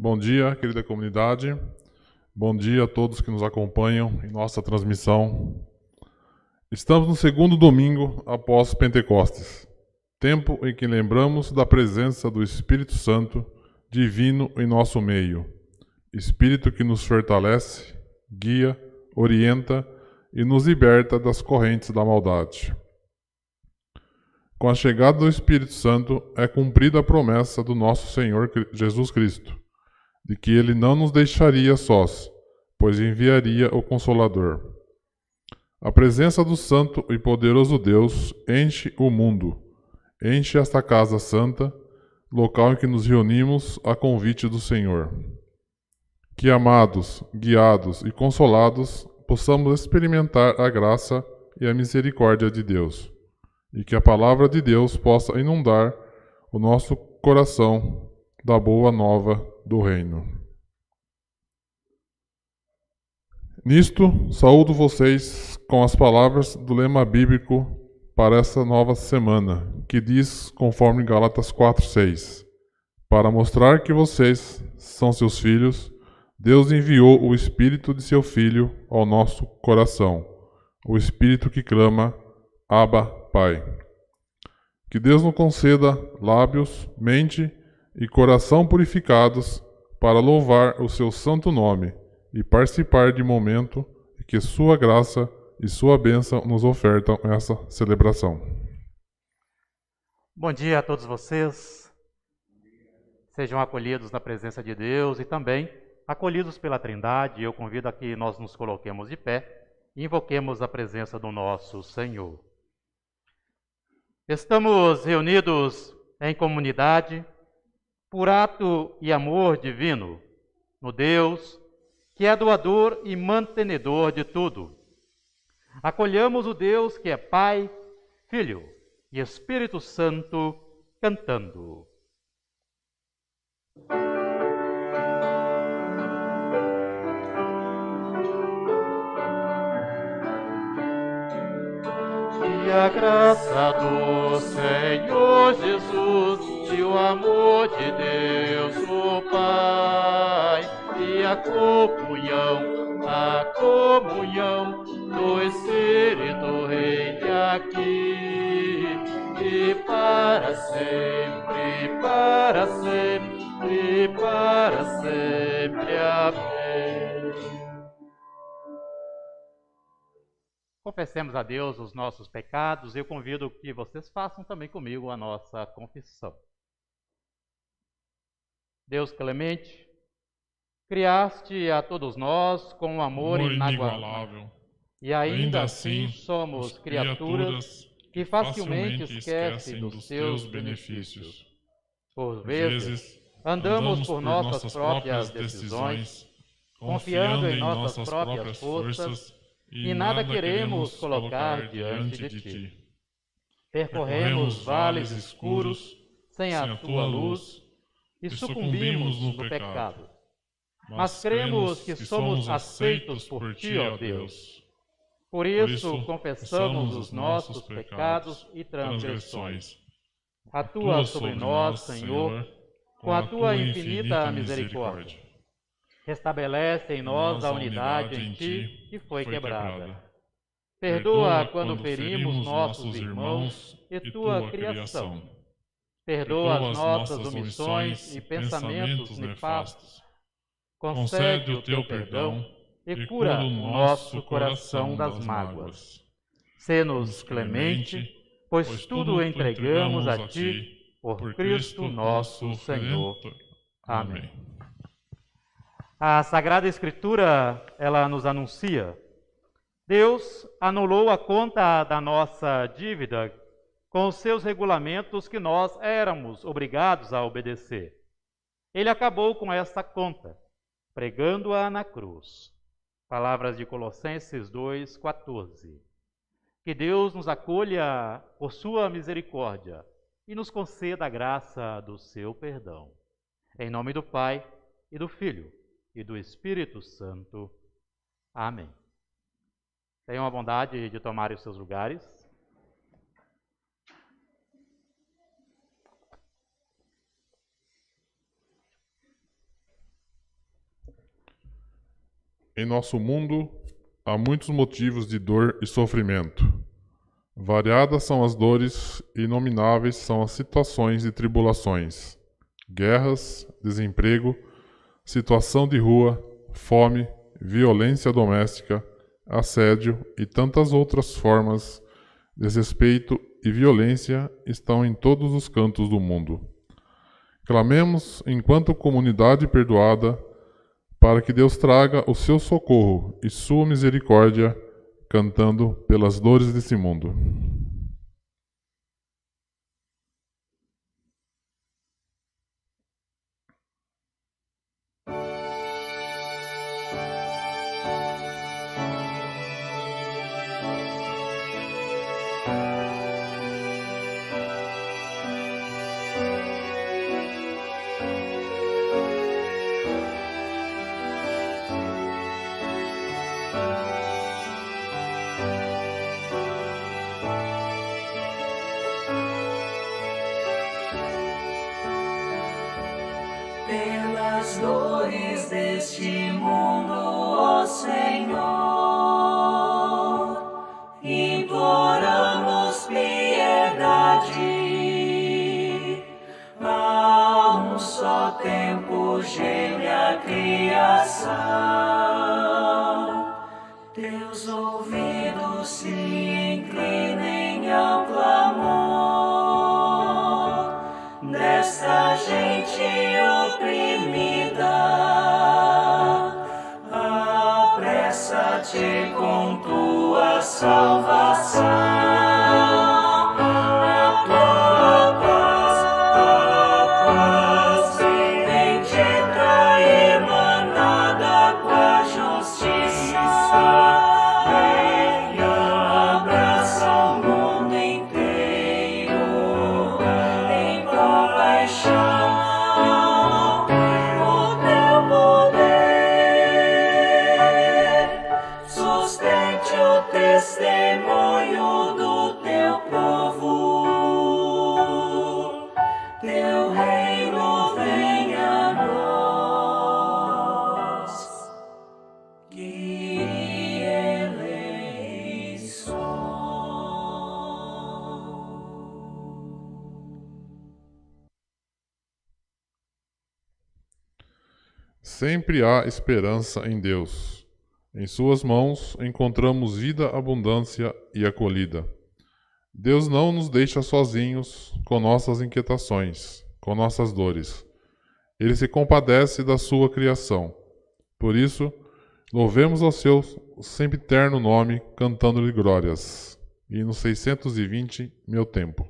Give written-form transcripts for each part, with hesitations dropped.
Bom dia, querida comunidade. Bom dia a todos que nos acompanham em nossa transmissão. Estamos no segundo domingo após Pentecostes, tempo em que lembramos da presença do Espírito Santo divino em nosso meio, Espírito que nos fortalece, guia, orienta e nos liberta das correntes da maldade. Com a chegada do Espírito Santo é cumprida a promessa do nosso Senhor Jesus Cristo, de que Ele não nos deixaria sós, pois enviaria o Consolador. A presença do Santo e poderoso Deus enche o mundo, enche esta casa santa, local em que nos reunimos a convite do Senhor. Que amados, guiados e consolados, possamos experimentar a graça e a misericórdia de Deus, e que a palavra de Deus possa inundar o nosso coração da boa nova do reino. Nisto, saúdo vocês com as palavras do lema bíblico para essa nova semana, que diz, conforme Gálatas 4:6, para mostrar que vocês são seus filhos, Deus enviou o Espírito de seu Filho ao nosso coração, o Espírito que clama, Abba, Pai. Que Deus nos conceda lábios, mente e coração purificados para louvar o seu santo nome e participar de momento em que sua graça e sua bênção nos ofertam essa celebração. Bom dia a todos vocês. Sejam acolhidos na presença de Deus e também acolhidos pela Trindade. Eu convido a que nós nos coloquemos de pé e invoquemos a presença do nosso Senhor. Estamos reunidos em comunidade por ato e amor divino, no Deus que é doador e mantenedor de tudo. Acolhamos o Deus que é Pai, Filho e Espírito Santo, cantando. E a graça do Senhor Jesus, e o amor de Deus o Pai, e a comunhão do Espírito reine aqui, e para sempre, para sempre, para sempre. Amém. Confessemos a Deus os nossos pecados. Eu convido que vocês façam também comigo a nossa confissão. Deus clemente, criaste a todos nós com um amor inigualável. E ainda assim somos criaturas que facilmente esquecem dos seus benefícios. Por vezes, andamos por nossas próprias decisões, confiando em nossas próprias forças, e nada queremos colocar diante de ti. Percorremos vales escuros, sem a tua luz e sucumbimos no pecado. Mas cremos que somos aceitos por ti, ó Deus. Por isso, confessamos os nossos pecados e transgressões. Atua sobre nós, Senhor, com a tua infinita misericórdia. Restabelece em nós a unidade em ti que foi quebrada. Perdoa quando ferimos nossos irmãos e tua criação. Perdoa as nossas omissões e pensamentos nefastos. Concede o teu perdão e cura o nosso coração das mágoas. Sê-nos clemente, pois tudo entregamos a ti, por Cristo nosso Senhor. Amém. A Sagrada Escritura, ela nos anuncia: Deus anulou a conta da nossa dívida com os seus regulamentos que nós éramos obrigados a obedecer. Ele acabou com essa conta, pregando-a na cruz. Palavras de Colossenses 2:14. Que Deus nos acolha por sua misericórdia e nos conceda a graça do seu perdão. Em nome do Pai, e do Filho, e do Espírito Santo. Amém. Tenham a bondade de tomar os seus lugares. Em nosso mundo, há muitos motivos de dor e sofrimento. Variadas são as dores e inomináveis são as situações e tribulações. Guerras, desemprego, situação de rua, fome, violência doméstica, assédio e tantas outras formas de desrespeito e violência estão em todos os cantos do mundo. Clamemos, enquanto comunidade perdoada, para que Deus traga o seu socorro e sua misericórdia, cantando pelas dores desse mundo. Pelas dores deste mundo, ó Senhor, imploramos piedade. A um só tempo geme a criação, teus ouvidos se inclinem ao clamor desta gente oprimida. Apressa-te com tua salvação. Testemunho do teu povo, teu reino venha a nós, que eleições. Sempre há esperança em Deus. Em suas mãos encontramos vida, abundância e acolhida. Deus não nos deixa sozinhos com nossas inquietações, com nossas dores. Ele se compadece da sua criação. Por isso, louvemos ao seu sempiterno nome, cantando-lhe glórias. Hino 620, Meu Tempo.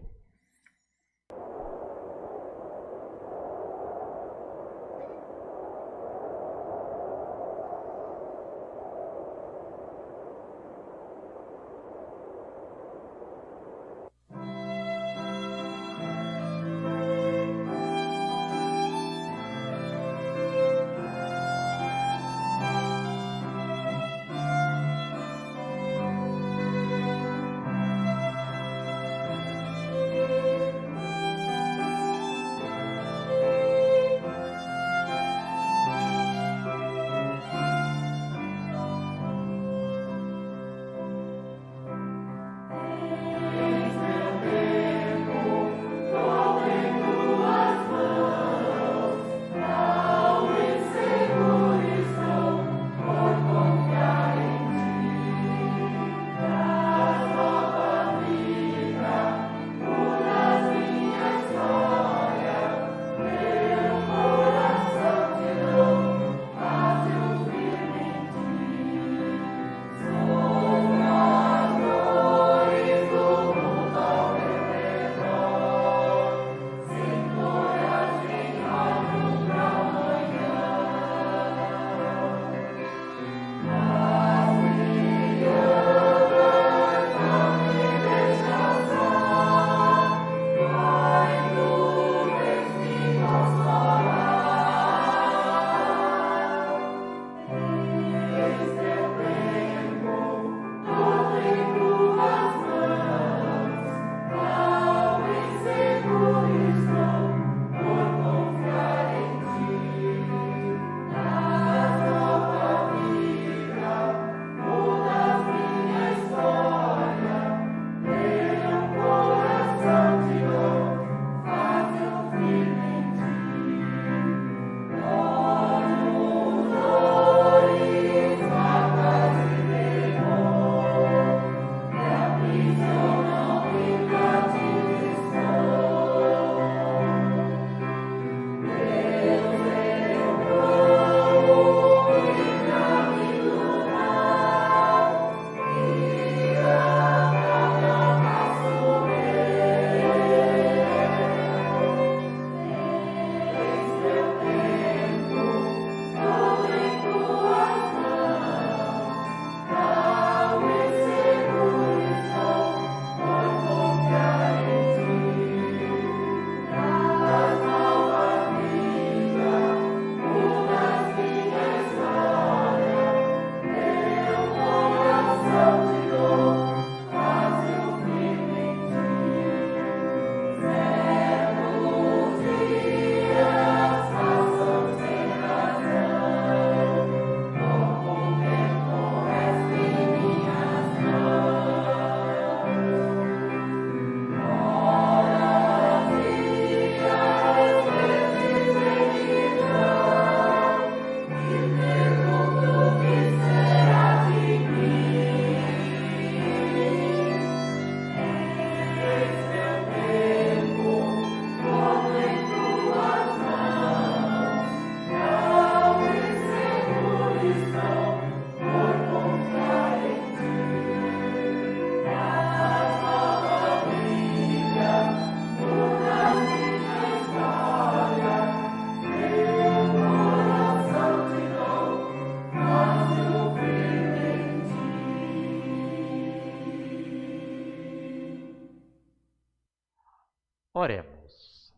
Oremos.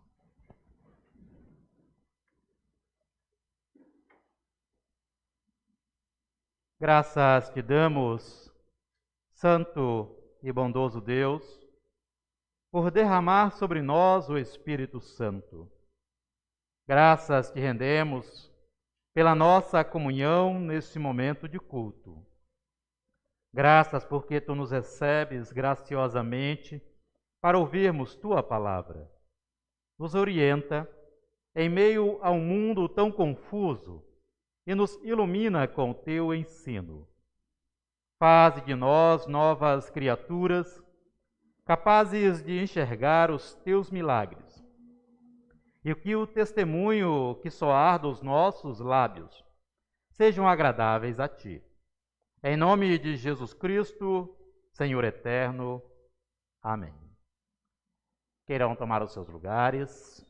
Graças te damos, Santo e bondoso Deus, por derramar sobre nós o Espírito Santo. Graças te rendemos pela nossa comunhão nesse momento de culto. Graças porque tu nos recebes graciosamente para ouvirmos tua palavra. Nos orienta em meio a um mundo tão confuso e nos ilumina com o teu ensino. Faze de nós novas criaturas, capazes de enxergar os teus milagres, e que o testemunho que soar dos nossos lábios sejam agradáveis a ti. Em nome de Jesus Cristo, Senhor eterno. Amém. Queiram tomar os seus lugares.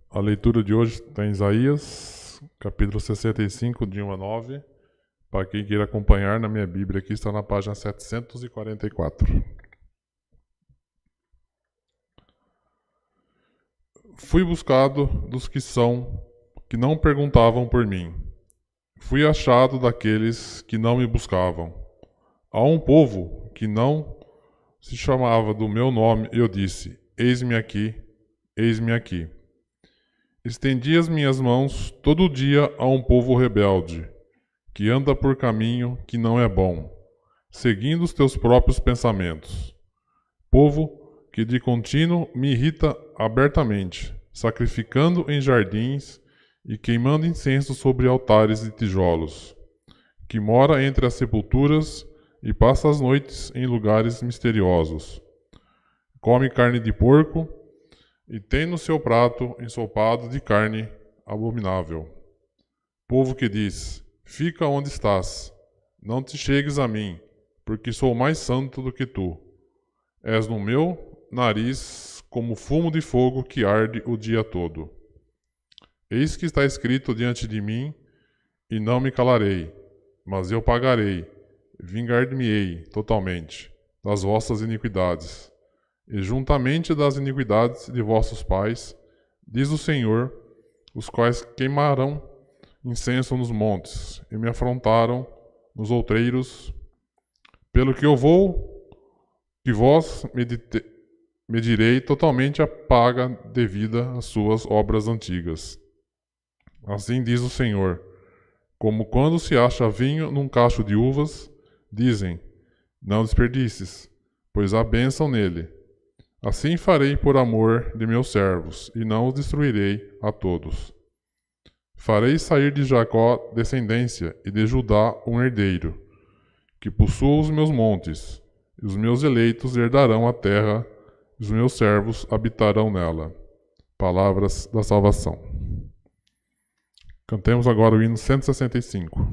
A leitura de hoje está em Isaías, capítulo 65, de 1 a 9. Para quem queira acompanhar, na minha Bíblia aqui está na página 744. Fui buscado dos que não perguntavam por mim. Fui achado daqueles que não me buscavam. A um povo que não se chamava do meu nome, eu disse: eis-me aqui, eis-me aqui. Estendi as minhas mãos todo dia a um povo rebelde, que anda por caminho que não é bom, seguindo os teus próprios pensamentos. Povo que de contínuo me irrita abertamente, sacrificando em jardins e queimando incenso sobre altares de tijolos, que mora entre as sepulturas e passa as noites em lugares misteriosos. Come carne de porco e tem no seu prato ensopado de carne abominável. Povo que diz: fica onde estás, não te chegues a mim, porque sou mais santo do que tu. És no meu nariz como fumo de fogo que arde o dia todo. Eis que está escrito diante de mim, e não me calarei, mas eu pagarei, vingar-me-ei totalmente das vossas iniquidades, e juntamente das iniquidades de vossos pais, diz o Senhor, os quais queimarão incenso nos montes, e me afrontaram nos outreiros, pelo que eu vou, que vós medirei totalmente a paga devida às suas obras antigas. Assim diz o Senhor, como quando se acha vinho num cacho de uvas, dizem: não desperdices, pois há bênção nele. Assim farei por amor de meus servos, e não os destruirei a todos. Farei sair de Jacó descendência, e de Judá um herdeiro, que possua os meus montes, e os meus eleitos herdarão a terra, e os meus servos habitarão nela. Palavras da salvação. Cantemos agora o hino 165.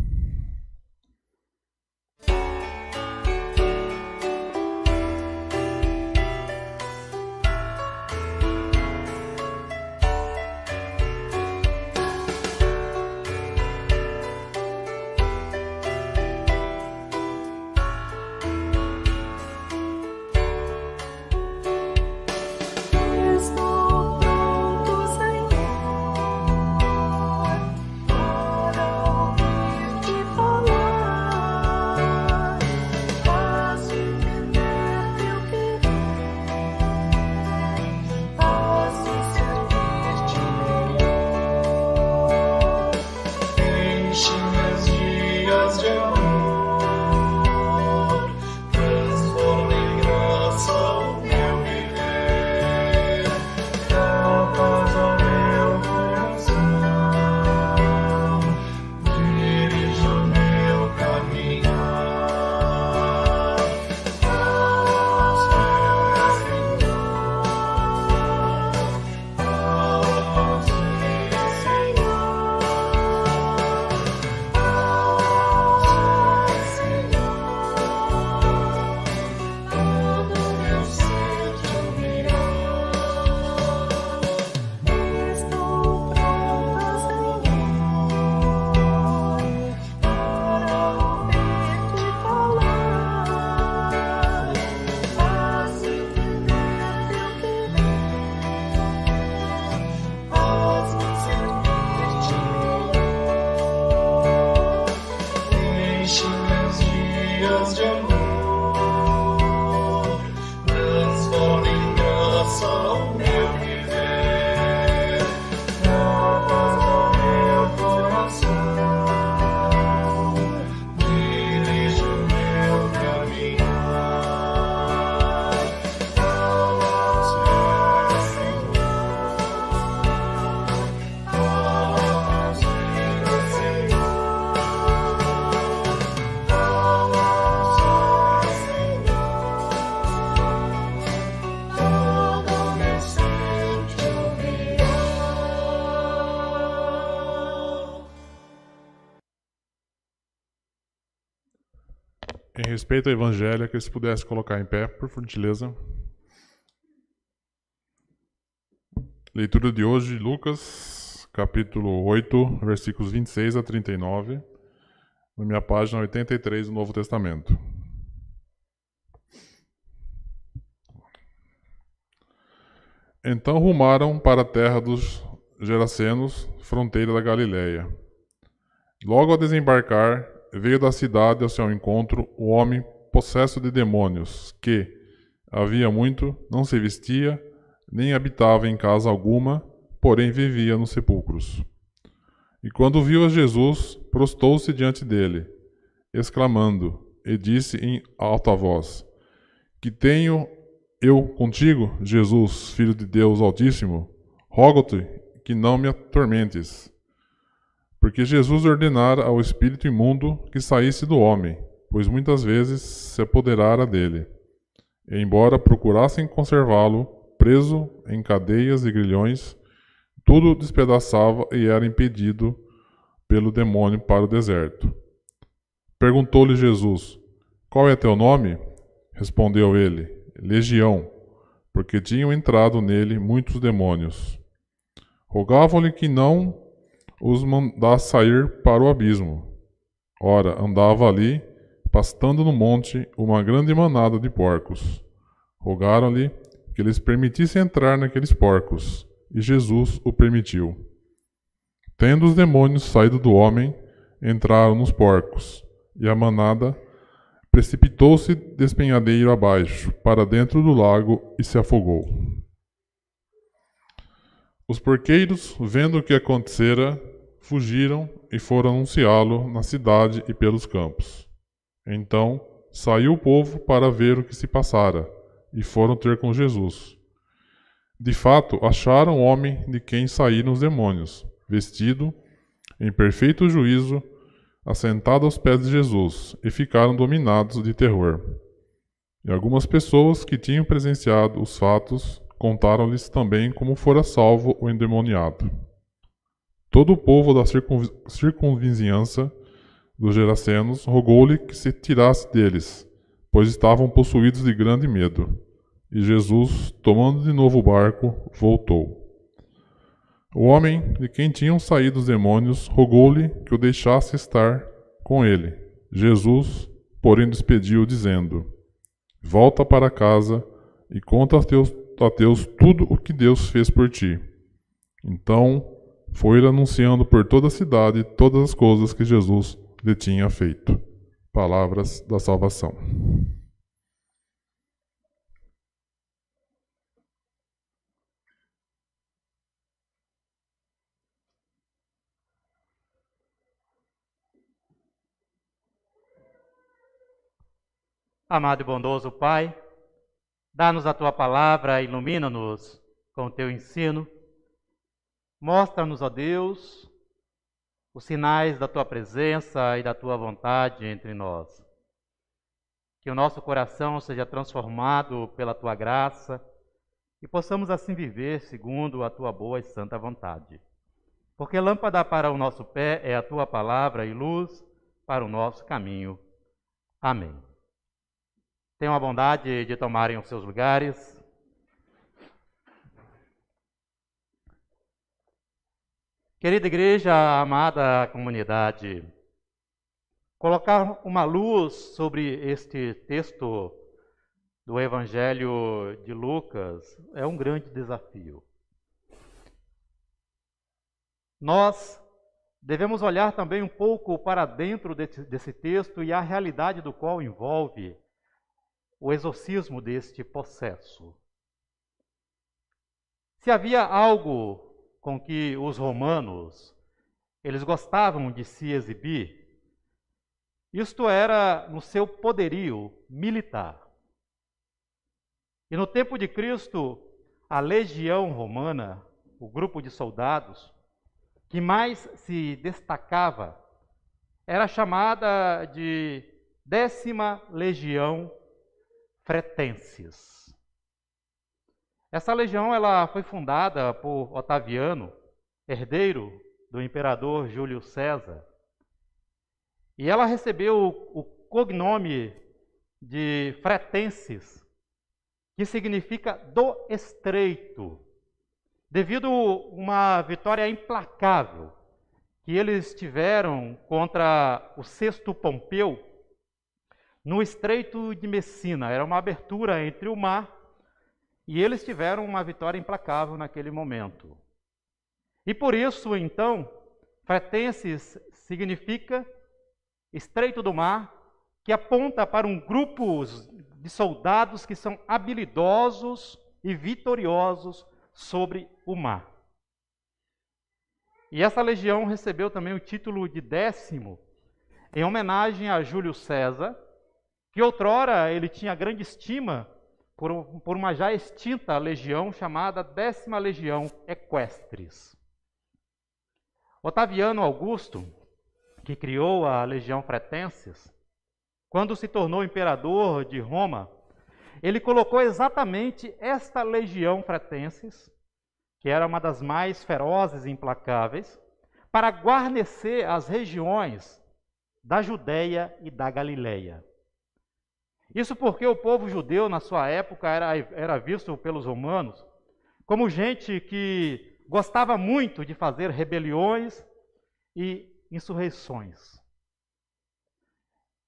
Estou pronto, Senhor, para ouvir respeito ao Evangelho, que eles pudessem colocar em pé, por gentileza. Leitura de hoje, Lucas, capítulo 8, versículos 26 a 39, na minha página 83 do Novo Testamento. Então rumaram para a terra dos Gerasenos, fronteira da Galileia. Logo ao desembarcar, veio da cidade ao seu encontro o homem possesso de demônios, que, havia muito, não se vestia, nem habitava em casa alguma, porém vivia nos sepulcros. E quando viu a Jesus, prostou-se diante dele, exclamando, e disse em alta voz: Que tenho eu contigo, Jesus, Filho de Deus Altíssimo? Rogo-te que não me atormentes. Porque Jesus ordenara ao espírito imundo que saísse do homem, pois muitas vezes se apoderara dele. E embora procurassem conservá-lo, preso em cadeias e grilhões, tudo despedaçava e era impedido pelo demônio para o deserto. Perguntou-lhe Jesus: Qual é teu nome? Respondeu ele: Legião, porque tinham entrado nele muitos demônios. Rogavam-lhe que não os mandasse sair para o abismo. Ora, andava ali, pastando no monte, uma grande manada de porcos. Rogaram-lhe que lhes permitisse entrar naqueles porcos, e Jesus o permitiu. Tendo os demônios saído do homem, entraram nos porcos, e a manada precipitou-se despenhadeiro abaixo, para dentro do lago, e se afogou. Os porqueiros, vendo o que acontecera, fugiram e foram anunciá-lo na cidade e pelos campos. Então saiu o povo para ver o que se passara, e foram ter com Jesus. De fato, acharam o homem de quem saíram os demônios, vestido, em perfeito juízo, assentado aos pés de Jesus, e ficaram dominados de terror. E algumas pessoas que tinham presenciado os fatos contaram-lhes também como fora salvo o endemoniado. Todo o povo da circunvizinhança dos Gerasenos rogou-lhe que se tirasse deles, pois estavam possuídos de grande medo. E Jesus, tomando de novo o barco, voltou. O homem de quem tinham saído os demônios rogou-lhe que o deixasse estar com ele. Jesus, porém, despediu-o, dizendo: Volta para casa e conta a teus tudo o que Deus fez por ti. Então foi anunciando por toda a cidade todas as coisas que Jesus lhe tinha feito. Palavras da salvação. Amado e bondoso Pai, dá-nos a Tua palavra, ilumina-nos com o Teu ensino. Mostra-nos, ó Deus, os sinais da Tua presença e da Tua vontade entre nós. Que o nosso coração seja transformado pela Tua graça e possamos assim viver segundo a Tua boa e santa vontade. Porque lâmpada para o nosso pé é a Tua palavra e luz para o nosso caminho. Amém. Tenham a bondade de tomarem os seus lugares. Querida igreja, amada comunidade, colocar uma luz sobre este texto do Evangelho de Lucas é um grande desafio. Nós devemos olhar também um pouco para dentro desse texto e a realidade do qual envolve o exorcismo deste possesso. Se havia algo com que os romanos eles gostavam de se exibir, isto era no seu poderio militar. E no tempo de Cristo, a legião romana, o grupo de soldados que mais se destacava, era chamada de 10ª Legião Fretenses. Essa legião ela foi fundada por Otaviano, herdeiro do imperador Júlio César, e ela recebeu o cognome de Fretenses, que significa do estreito, devido a uma vitória implacável que eles tiveram contra o Sexto Pompeu no Estreito de Messina. Era uma abertura entre o mar e eles tiveram uma vitória implacável naquele momento. E por isso, então, Fretenses significa Estreito do Mar, que aponta para um grupo de soldados que são habilidosos e vitoriosos sobre o mar. E essa legião recebeu também o título de 10º, em homenagem a Júlio César, que outrora ele tinha grande estima por uma já extinta legião chamada 10ª Legião Equestres. Otaviano Augusto, que criou a Legião Fretenses, quando se tornou imperador de Roma, ele colocou exatamente esta Legião Fretenses, que era uma das mais ferozes e implacáveis, para guarnecer as regiões da Judéia e da Galileia. Isso porque o povo judeu, na sua época, era visto pelos romanos como gente que gostava muito de fazer rebeliões e insurreições.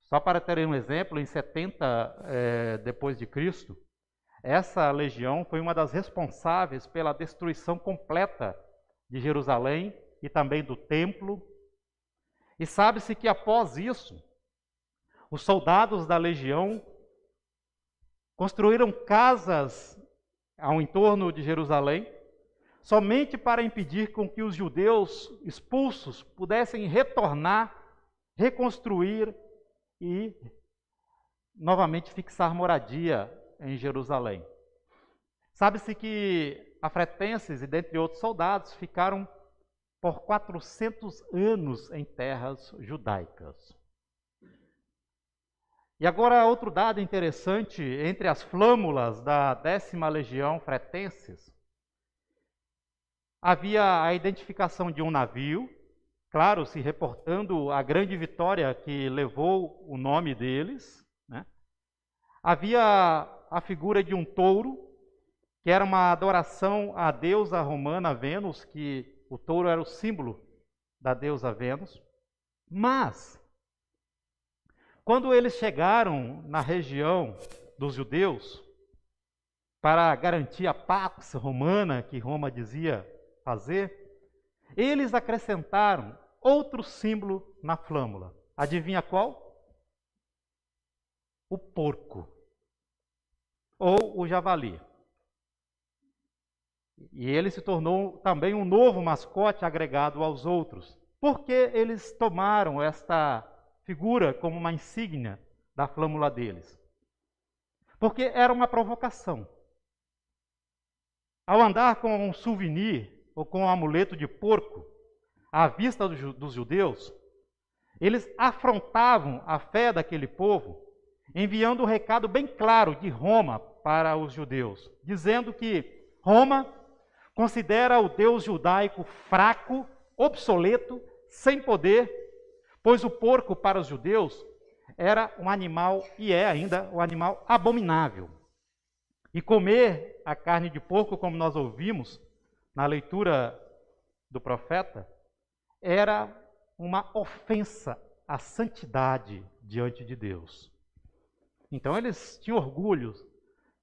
Só para terem um exemplo, em 70 depois de Cristo, essa legião foi uma das responsáveis pela destruição completa de Jerusalém e também do templo. E sabe-se que após isso, os soldados da legião construíram casas ao entorno de Jerusalém, somente para impedir com que os judeus expulsos pudessem retornar, reconstruir e novamente fixar moradia em Jerusalém. Sabe-se que a Fretenses e dentre outros soldados ficaram por 400 anos em terras judaicas. E agora outro dado interessante, entre as flâmulas da 10ª Legião Fretenses, havia a identificação de um navio, claro, se reportando a grande vitória que levou o nome deles, né? Havia a figura de um touro, que era uma adoração à deusa romana Vênus, que o touro era o símbolo da deusa Vênus. Mas, quando eles chegaram na região dos judeus, para garantir a pax romana que Roma dizia fazer, eles acrescentaram outro símbolo na flâmula. Adivinha qual? O porco. Ou o javali. E ele se tornou também um novo mascote agregado aos outros. Por que eles tomaram esta figura como uma insígnia da flâmula deles? Porque era uma provocação. Ao andar com um souvenir ou com um amuleto de porco, à vista dos judeus, eles afrontavam a fé daquele povo, enviando um recado bem claro de Roma para os judeus, dizendo que Roma considera o Deus judaico fraco, obsoleto, sem poder, pois o porco para os judeus era um animal, e é ainda um animal abominável. E comer a carne de porco, como nós ouvimos na leitura do profeta, era uma ofensa à santidade diante de Deus. Então eles tinham orgulho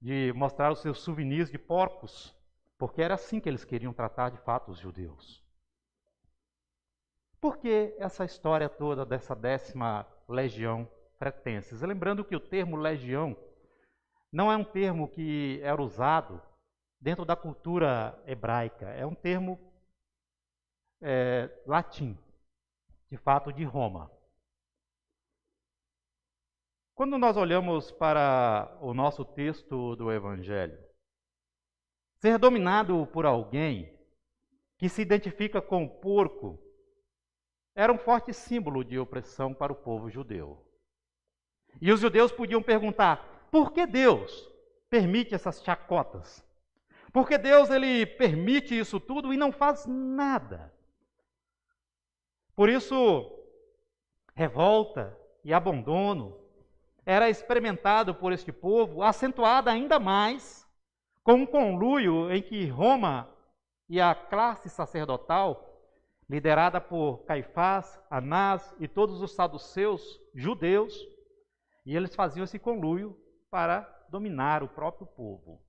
de mostrar os seus souvenirs de porcos, porque era assim que eles queriam tratar de fato os judeus. Por que essa história toda dessa 10ª Legião Fretenses? Lembrando que o termo legião não é um termo que era usado dentro da cultura hebraica, é um termo latim, de fato de Roma. Quando nós olhamos para o nosso texto do Evangelho, ser dominado por alguém que se identifica com o porco era um forte símbolo de opressão para o povo judeu. E os judeus podiam perguntar: por que Deus permite essas chacotas? Por que Deus ele permite isso tudo e não faz nada? Por isso, revolta e abandono era experimentado por este povo, acentuada ainda mais com um conluio em que Roma e a classe sacerdotal, liderada por Caifás, Anás e todos os saduceus judeus, e eles faziam esse conluio para dominar o próprio povo.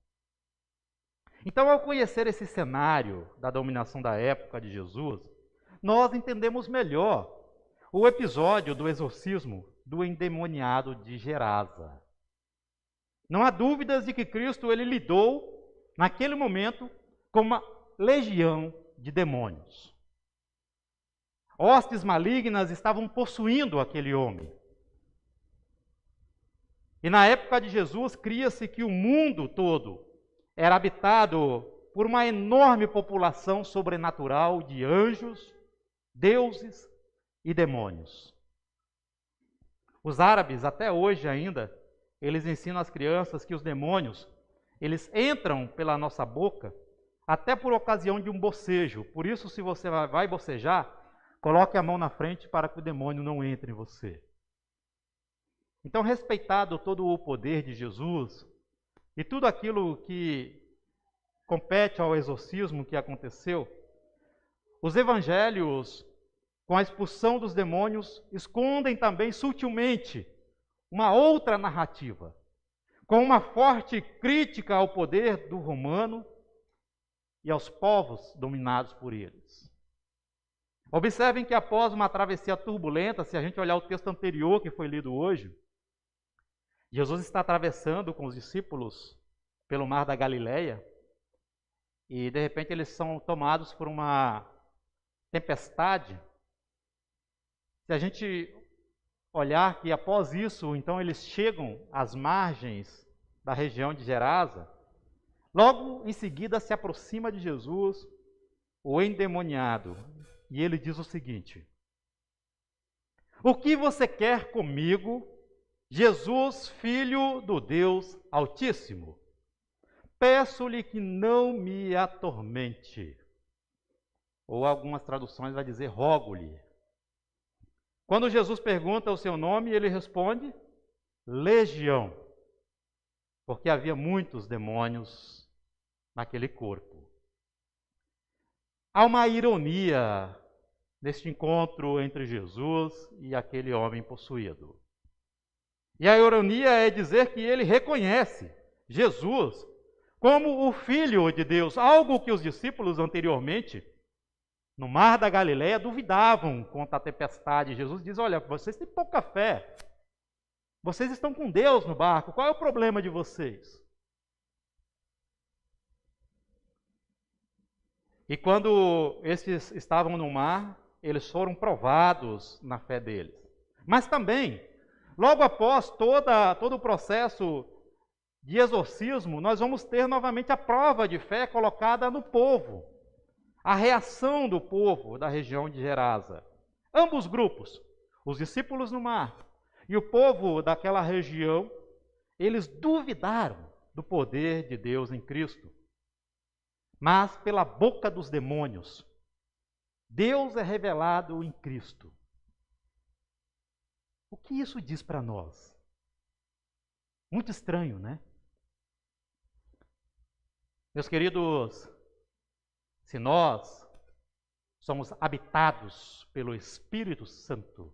Então, ao conhecer esse cenário da dominação da época de Jesus, nós entendemos melhor o episódio do exorcismo do endemoniado de Gerasa. Não há dúvidas de que Cristo ele lidou, naquele momento, com uma legião de demônios. Hostes malignas estavam possuindo aquele homem. E na época de Jesus, cria-se que o mundo todo era habitado por uma enorme população sobrenatural de anjos, deuses e demônios. Os árabes, até hoje ainda, eles ensinam às crianças que os demônios, eles entram pela nossa boca até por ocasião de um bocejo. Por isso, se você vai bocejar, coloque a mão na frente para que o demônio não entre em você. Então, respeitado todo o poder de Jesus e tudo aquilo que compete ao exorcismo que aconteceu, os evangelhos, com a expulsão dos demônios, escondem também sutilmente uma outra narrativa, com uma forte crítica ao poder do romano e aos povos dominados por eles. Observem que após uma travessia turbulenta, se a gente olhar o texto anterior que foi lido hoje, Jesus está atravessando com os discípulos pelo mar da Galileia e de repente eles são tomados por uma tempestade. Se a gente olhar que após isso, então eles chegam às margens da região de Gerasa, logo em seguida se aproxima de Jesus o endemoniado e ele diz o seguinte: o que você quer comigo, Jesus, Filho do Deus Altíssimo? Peço-lhe que não me atormente. Ou algumas traduções vai dizer, rogo-lhe. Quando Jesus pergunta o seu nome, ele responde, Legião, porque havia muitos demônios naquele corpo. Há uma ironia neste encontro entre Jesus e aquele homem possuído. E a ironia é dizer que ele reconhece Jesus como o Filho de Deus, algo que os discípulos anteriormente, no mar da Galileia, duvidavam contra a tempestade. Jesus diz, olha, vocês têm pouca fé, vocês estão com Deus no barco, qual é o problema de vocês? E quando esses estavam no mar, eles foram provados na fé deles. Mas também, logo após todo o processo de exorcismo, nós vamos ter novamente a prova de fé colocada no povo. A reação do povo da região de Gerasa. Ambos grupos, os discípulos no mar e o povo daquela região, eles duvidaram do poder de Deus em Cristo. Mas pela boca dos demônios, Deus é revelado em Cristo. O que isso diz para nós? Muito estranho, né? Meus queridos, se nós somos habitados pelo Espírito Santo,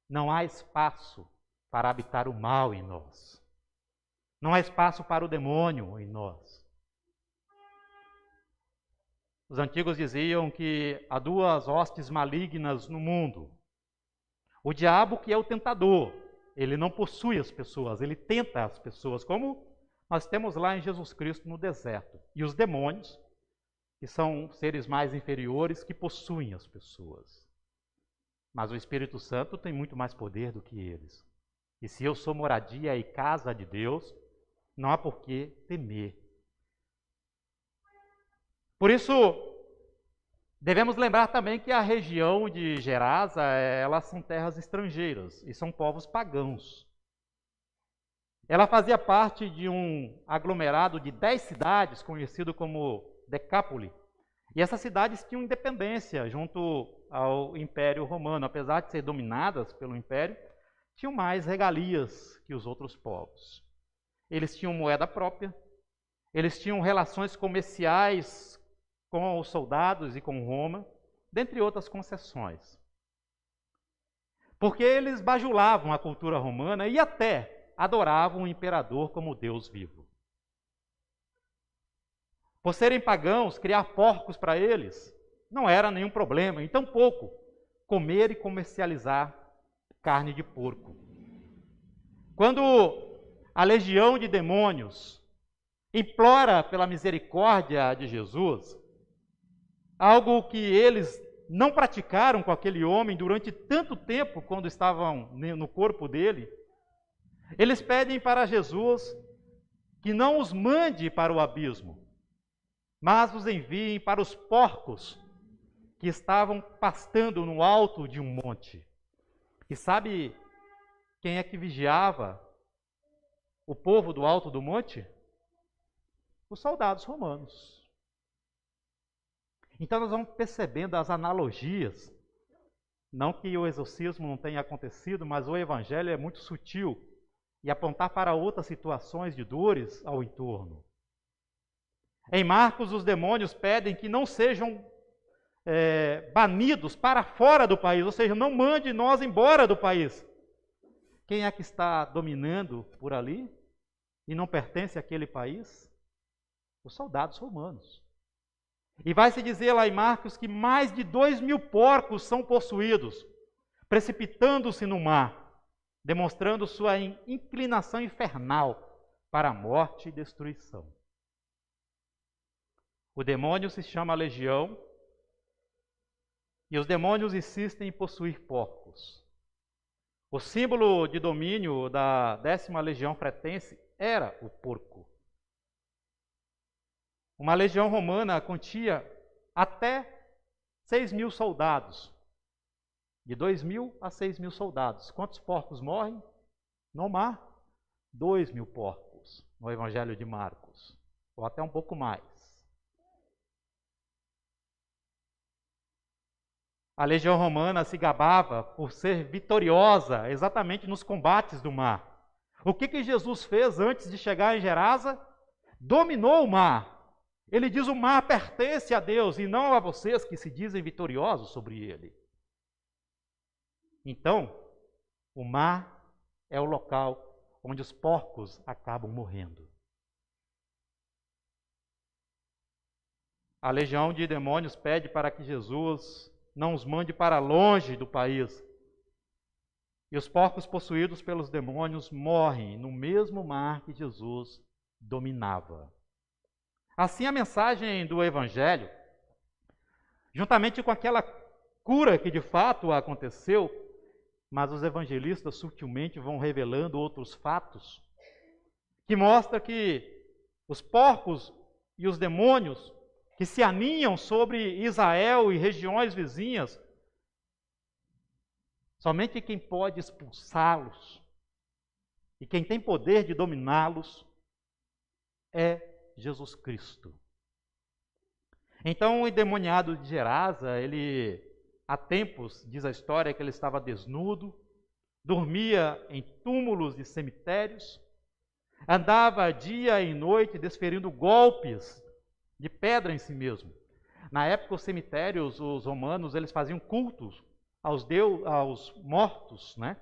não há espaço para habitar o mal em nós. Não há espaço para o demônio em nós. Os antigos diziam que há duas hostes malignas no mundo. O diabo, que é o tentador, ele não possui as pessoas, ele tenta as pessoas, como nós temos lá em Jesus Cristo no deserto. E os demônios, que são seres mais inferiores, que possuem as pessoas. Mas o Espírito Santo tem muito mais poder do que eles. E se eu sou moradia e casa de Deus, não há por que temer. Por isso, devemos lembrar também que a região de Gerasa, elas são terras estrangeiras e são povos pagãos. Ela fazia parte de um aglomerado de 10 cidades, conhecido como Decápole. E essas cidades tinham independência junto ao Império Romano. Apesar de ser dominadas pelo Império, tinham mais regalias que os outros povos. Eles tinham moeda própria, eles tinham relações comerciais com os soldados e com Roma, dentre outras concessões. Porque eles bajulavam a cultura romana e até adoravam o imperador como Deus vivo. Por serem pagãos, criar porcos para eles não era nenhum problema, e tampouco comer e comercializar carne de porco. Quando a legião de demônios implora pela misericórdia de Jesus, algo que eles não praticaram com aquele homem durante tanto tempo quando estavam no corpo dele, eles pedem para Jesus que não os mande para o abismo, mas os enviem para os porcos que estavam pastando no alto de um monte. E sabe quem é que vigiava o povo do alto do monte? Os soldados romanos. Então nós vamos percebendo as analogias. Não que o exorcismo não tenha acontecido, mas o evangelho é muito sutil e apontar para outras situações de dores ao entorno. Em Marcos, os demônios pedem que não sejam banidos para fora do país, ou seja, não mande nós embora do país. Quem é que está dominando por ali e não pertence àquele país? Os soldados romanos. E vai se dizer lá em Marcos que mais de 2.000 porcos são possuídos, precipitando-se no mar, demonstrando sua inclinação infernal para a morte e destruição. O demônio se chama legião, e os demônios insistem em possuir porcos. O símbolo de domínio da 10ª Legião Fretense era o porco. Uma legião romana continha até 6.000 soldados. De 2.000 a 6.000 soldados. Quantos porcos morrem no mar? 2.000 porcos no Evangelho de Marcos. Ou até um pouco mais. A legião romana se gabava por ser vitoriosa exatamente nos combates do mar. O que Jesus fez antes de chegar em Gerasa? Dominou o mar. Ele diz: o mar pertence a Deus e não a vocês que se dizem vitoriosos sobre ele. Então, o mar é o local onde os porcos acabam morrendo. A legião de demônios pede para que Jesus não os mande para longe do país. E os porcos possuídos pelos demônios morrem no mesmo mar que Jesus dominava. Assim, a mensagem do Evangelho, juntamente com aquela cura que de fato aconteceu, mas os evangelistas sutilmente vão revelando outros fatos, que mostra que os porcos e os demônios que se aninham sobre Israel e regiões vizinhas, somente quem pode expulsá-los e quem tem poder de dominá-los é Jesus Cristo. Então o endemoniado de Gerasa, ele há tempos, diz a história, que ele estava desnudo, dormia em túmulos de cemitérios, andava dia e noite desferindo golpes de pedra em si mesmo. Na época, os cemitérios, os romanos, eles faziam cultos aos mortos, né?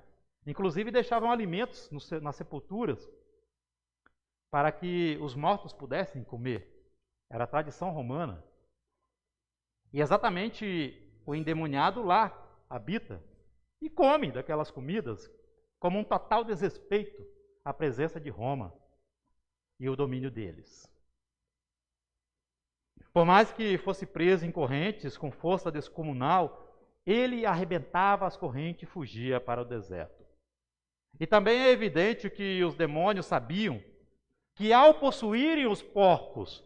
Inclusive deixavam alimentos nas sepulturas para que os mortos pudessem comer. Era a tradição romana. E exatamente o endemoniado lá habita e come daquelas comidas como um total desrespeito à presença de Roma e o domínio deles. Por mais que fosse preso em correntes com força descomunal, ele arrebentava as correntes e fugia para o deserto. E também é evidente que os demônios sabiam que ao possuírem os porcos,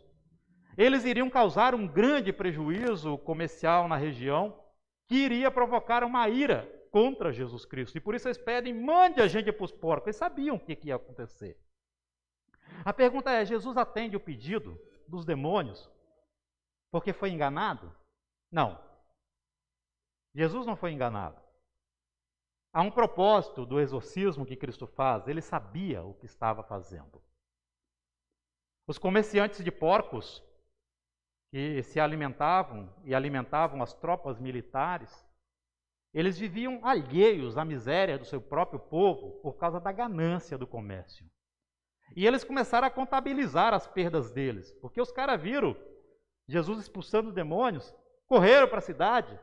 eles iriam causar um grande prejuízo comercial na região, que iria provocar uma ira contra Jesus Cristo. E por isso eles pedem: mande a gente para os porcos. Eles sabiam o que ia acontecer. A pergunta é: Jesus atende o pedido dos demônios porque foi enganado? Não. Jesus não foi enganado. Há um propósito do exorcismo que Cristo faz, ele sabia o que estava fazendo. Os comerciantes de porcos, que se alimentavam e alimentavam as tropas militares, eles viviam alheios à miséria do seu próprio povo por causa da ganância do comércio. E eles começaram a contabilizar as perdas deles, porque os caras viram Jesus expulsando demônios, correram para a cidade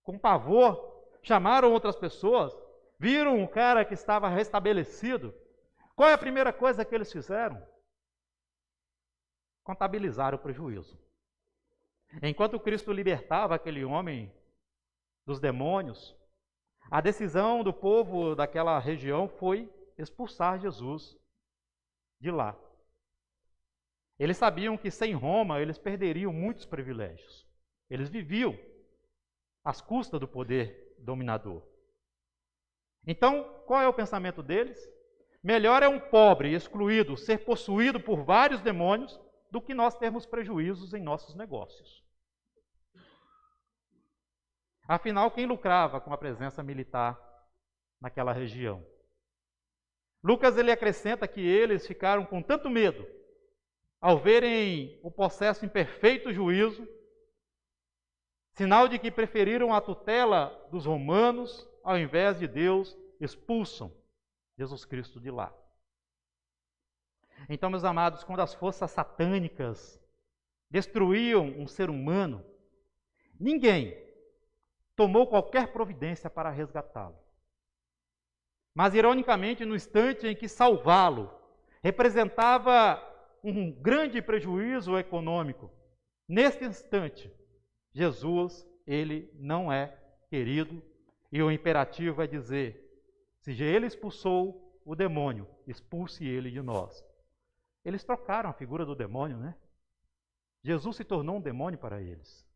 com pavor, chamaram outras pessoas, viram um cara que estava restabelecido. Qual é a primeira coisa que eles fizeram? Contabilizar o prejuízo. Enquanto Cristo libertava aquele homem dos demônios, a decisão do povo daquela região foi expulsar Jesus de lá. Eles sabiam que sem Roma eles perderiam muitos privilégios. Eles viviam às custas do poder dominador. Então, qual é o pensamento deles? Melhor é um pobre excluído ser possuído por vários demônios do que nós termos prejuízos em nossos negócios. Afinal, quem lucrava com a presença militar naquela região? Lucas ele acrescenta que eles ficaram com tanto medo ao verem o processo em perfeito juízo, sinal de que preferiram a tutela dos romanos ao invés de Deus, expulsam Jesus Cristo de lá. Então, meus amados, quando as forças satânicas destruíam um ser humano, ninguém tomou qualquer providência para resgatá-lo. Mas, ironicamente, no instante em que salvá-lo representava um grande prejuízo econômico, neste instante, Jesus, ele não é querido, e o imperativo é dizer, se ele expulsou o demônio, expulse ele de nós. Eles trocaram a figura do demônio, né? Jesus se tornou um demônio para eles.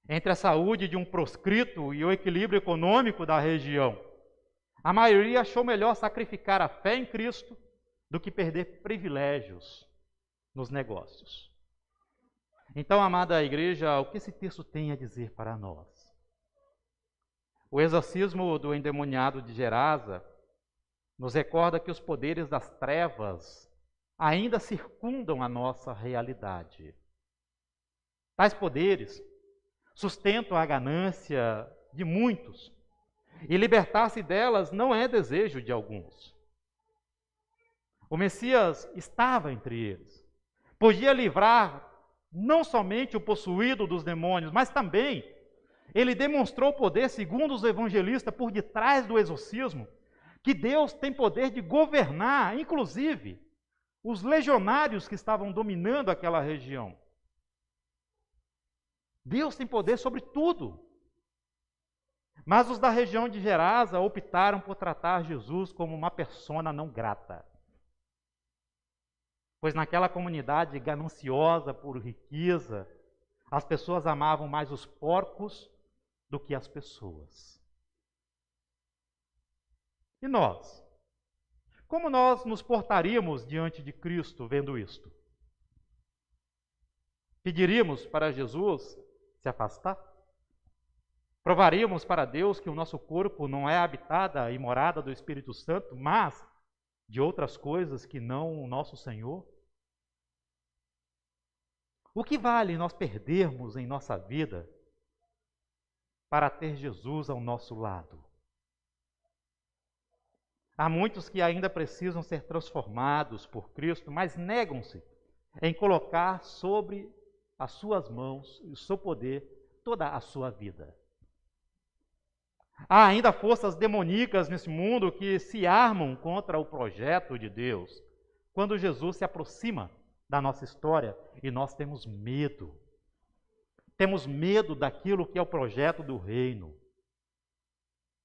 Entre a saúde de um proscrito e o equilíbrio econômico da região, a maioria achou melhor sacrificar a fé em Cristo do que perder privilégios nos negócios. Então, amada igreja, o que esse texto tem a dizer para nós? O exorcismo do endemoniado de Gerasa nos recorda que os poderes das trevas ainda circundam a nossa realidade. Tais poderes sustentam a ganância de muitos, e libertar-se delas não é desejo de alguns. O Messias estava entre eles, podia livrar não somente o possuído dos demônios, mas também ele demonstrou poder, segundo os evangelistas, por detrás do exorcismo, que Deus tem poder de governar, inclusive, os legionários que estavam dominando aquela região. Deus tem poder sobre tudo. Mas os da região de Gerasa optaram por tratar Jesus como uma persona não grata. Pois naquela comunidade gananciosa por riqueza, as pessoas amavam mais os porcos do que as pessoas. E nós? Como nós nos portaríamos diante de Cristo vendo isto? Pediríamos para Jesus se afastar? Provaríamos para Deus que o nosso corpo não é habitada e morada do Espírito Santo, mas de outras coisas que não o nosso Senhor? O que vale nós perdermos em nossa vida para ter Jesus ao nosso lado? Há muitos que ainda precisam ser transformados por Cristo, mas negam-se em colocar sobre as suas mãos e o seu poder toda a sua vida. Há ainda forças demoníacas nesse mundo que se armam contra o projeto de Deus. Quando Jesus se aproxima da nossa história e nós temos medo. Temos medo daquilo que é o projeto do reino.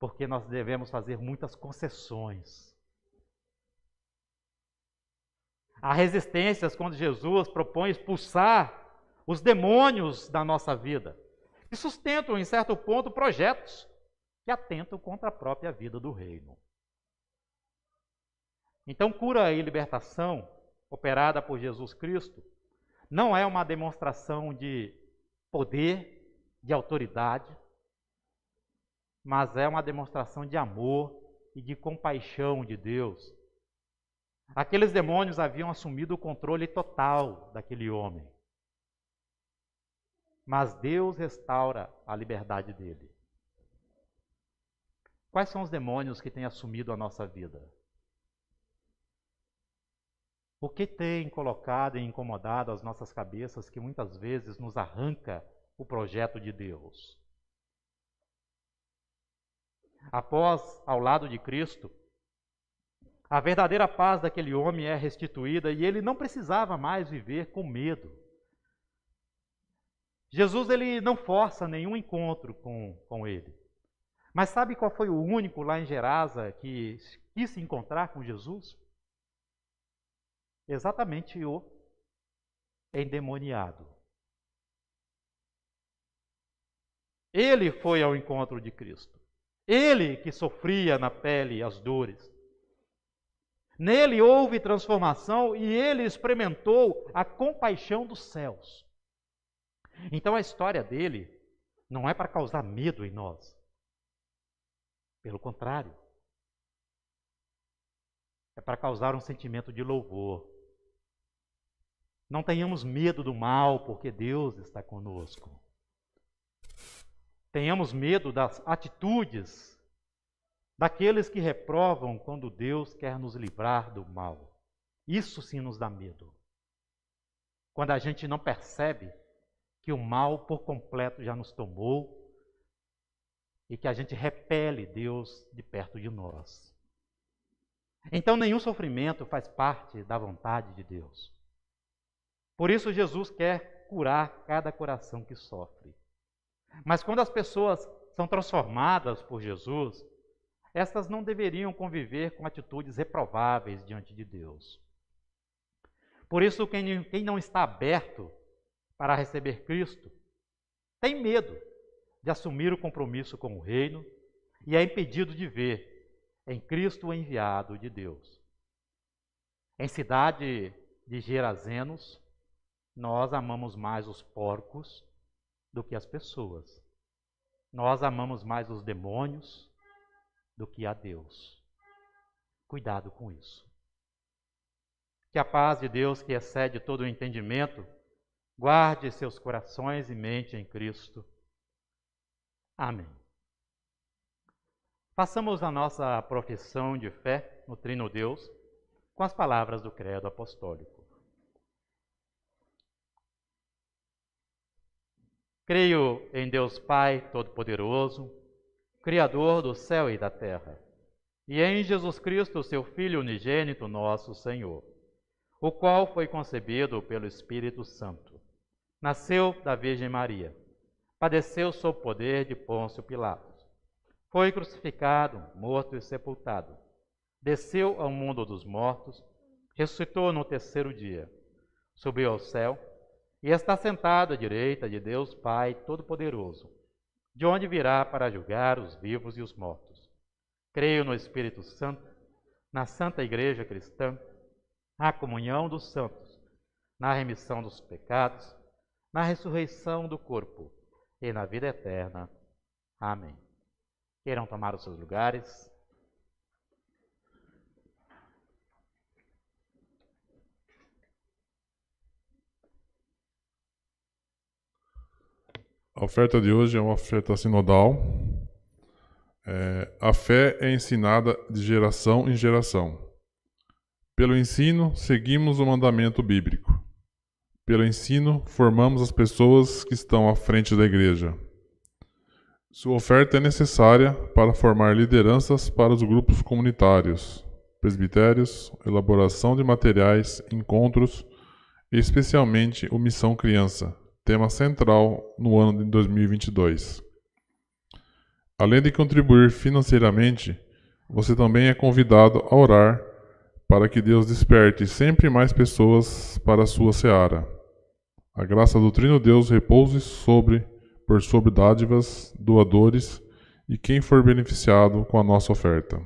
Porque nós devemos fazer muitas concessões. Há resistências quando Jesus propõe expulsar os demônios da nossa vida, que sustentam, em certo ponto, projetos que atentam contra a própria vida do reino. Então, cura e libertação, operada por Jesus Cristo, não é uma demonstração de poder, de autoridade, mas é uma demonstração de amor e de compaixão de Deus. Aqueles demônios haviam assumido o controle total daquele homem. Mas Deus restaura a liberdade dele. Quais são os demônios que têm assumido a nossa vida? O que tem colocado e incomodado as nossas cabeças que muitas vezes nos arranca o projeto de Deus? Após, ao lado de Cristo, a verdadeira paz daquele homem é restituída e ele não precisava mais viver com medo. Jesus ele não força nenhum encontro com ele. Mas sabe qual foi o único lá em Gerasa que quis se encontrar com Jesus? Exatamente o endemoniado. Ele foi ao encontro de Cristo. Ele que sofria na pele as dores. Nele houve transformação e ele experimentou a compaixão dos céus. Então a história dele não é para causar medo em nós. Pelo contrário. É para causar um sentimento de louvor. Não tenhamos medo do mal, porque Deus está conosco. Tenhamos medo das atitudes daqueles que reprovam quando Deus quer nos livrar do mal. Isso sim nos dá medo. Quando a gente não percebe que o mal por completo já nos tomou e que a gente repele Deus de perto de nós. Então nenhum sofrimento faz parte da vontade de Deus. Por isso Jesus quer curar cada coração que sofre. Mas quando as pessoas são transformadas por Jesus, estas não deveriam conviver com atitudes reprováveis diante de Deus. Por isso, quem não está aberto para receber Cristo, tem medo de assumir o compromisso com o reino e é impedido de ver em Cristo o enviado de Deus. Em cidade de Gerazenos, nós amamos mais os porcos do que as pessoas. Nós amamos mais os demônios do que a Deus. Cuidado com isso. Que a paz de Deus, que excede todo o entendimento, guarde seus corações e mente em Cristo. Amém. Façamos a nossa profissão de fé no Trino Deus com as palavras do Credo Apostólico. Creio em Deus Pai Todo-Poderoso, Criador do céu e da terra, e em Jesus Cristo, seu Filho unigênito, nosso Senhor, o qual foi concebido pelo Espírito Santo. Nasceu da Virgem Maria, padeceu sob o poder de Pôncio Pilatos, foi crucificado, morto e sepultado, desceu ao mundo dos mortos, ressuscitou no terceiro dia, subiu ao céu e está sentado à direita de Deus Pai Todo-Poderoso, de onde virá para julgar os vivos e os mortos. Creio no Espírito Santo, na Santa Igreja Cristã, na comunhão dos santos, na remissão dos pecados, na ressurreição do corpo e na vida eterna. Amém. Queiram tomar os seus lugares. A oferta de hoje é uma oferta sinodal. A fé é ensinada de geração em geração. Pelo ensino, seguimos o mandamento bíblico. Pelo ensino, formamos as pessoas que estão à frente da igreja. Sua oferta é necessária para formar lideranças para os grupos comunitários, presbitérios, elaboração de materiais, encontros e especialmente o Missão Criança, tema central no ano de 2022. Além de contribuir financeiramente, você também é convidado a orar para que Deus desperte sempre mais pessoas para a sua seara. A graça do Trino Deus repouse por sobre dádivas, doadores e quem for beneficiado com a nossa oferta.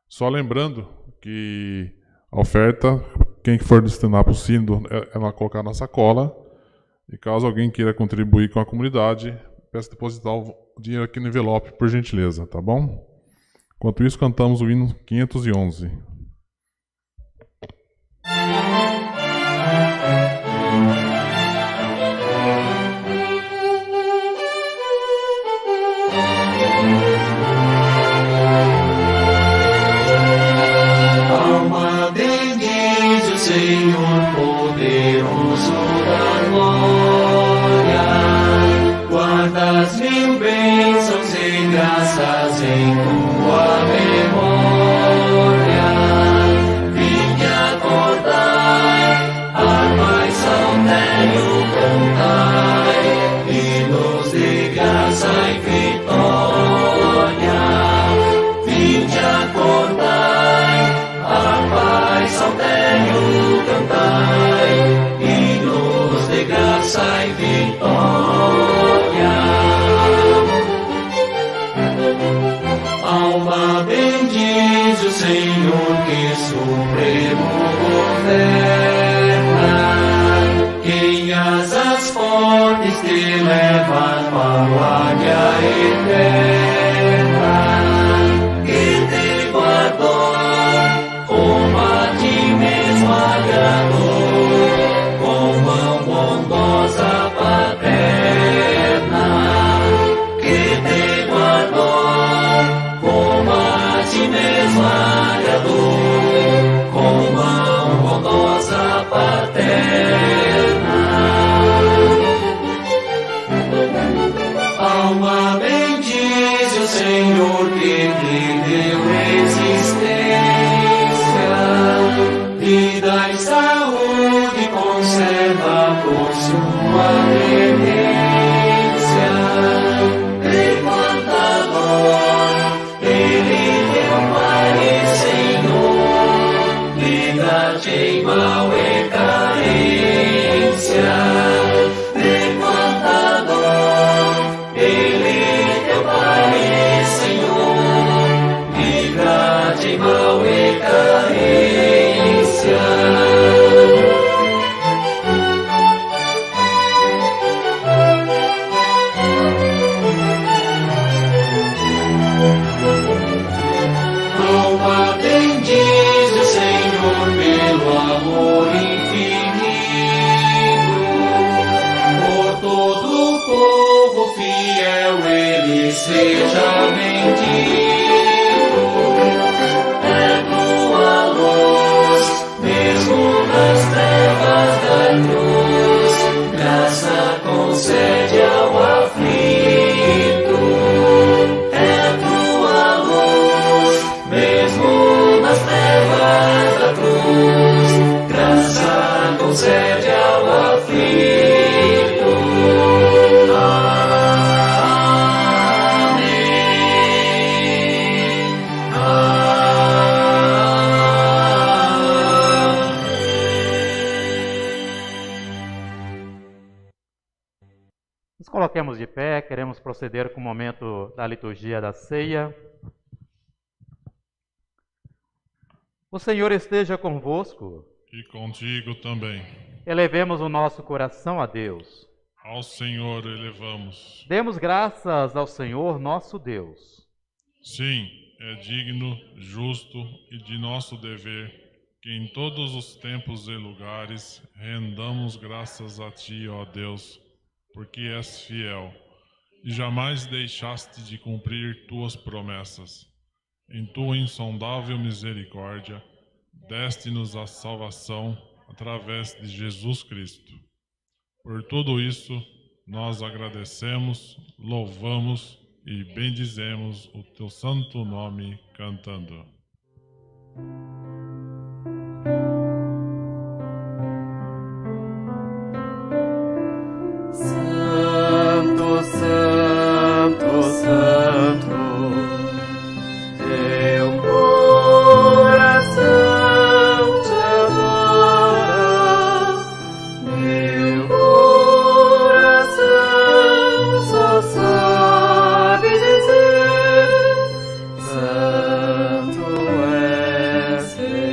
Só lembrando que a oferta, quem for destinar para o sínodo, ela colocar na sacola. E caso alguém queira contribuir com a comunidade, peço depositar o dinheiro aqui no envelope, por gentileza, tá bom? Enquanto isso, cantamos o hino 511. Alma bendize o Senhor poderoso da glória. Guarda as 1000 bênçãos e graças em tua memória. Vinde acordai, harpa e saltério cantai, hinos de graça e vitória. Vinde acordai, harpa e saltério cantai, hinos de graça e vitória. Alma bendize o Senhor que supremo governa, quem asas fortes te leva à guarda eterna, que te guardou, como a ti mesmo agradou, com mão bondosa paterna, que te guardou, como a ti mesmo agradou, com mão bondosa paterna. Alma bendize o Senhor que te deu existência, vida e saúde conserva por sua clemência. E quanta dor Ele deu, Pai e Senhor, livra-te em mal e carência. E quanta dor Ele deu, Pai e Senhor, livra-te em mal e carência. Alma bendize o Senhor pelo amor infinito, por todo o povo fiel Ele seja bendito. É tua luz, mesmo nas trevas da cruz, graça concede ao aflito. É tua luz, mesmo nas trevas da cruz, graça concede ao aflito. Amém. Nos coloquemos de pé, queremos proceder com o momento da liturgia da ceia. O Senhor esteja convosco. E contigo também. Elevemos o nosso coração a Deus. Ao Senhor elevamos. Demos graças ao Senhor nosso Deus. Sim, é digno, justo e de nosso dever que em todos os tempos e lugares rendamos graças a Ti, ó Deus, porque és fiel e jamais deixaste de cumprir Tuas promessas. Em Tua insondável misericórdia, deste-nos a salvação através de Jesus Cristo. Por tudo isso, nós agradecemos, louvamos e bendizemos o Teu santo nome cantando. Santo, Santo, Santo, teu coração te adora, meu coração só sabe dizer: Santo é Senhor.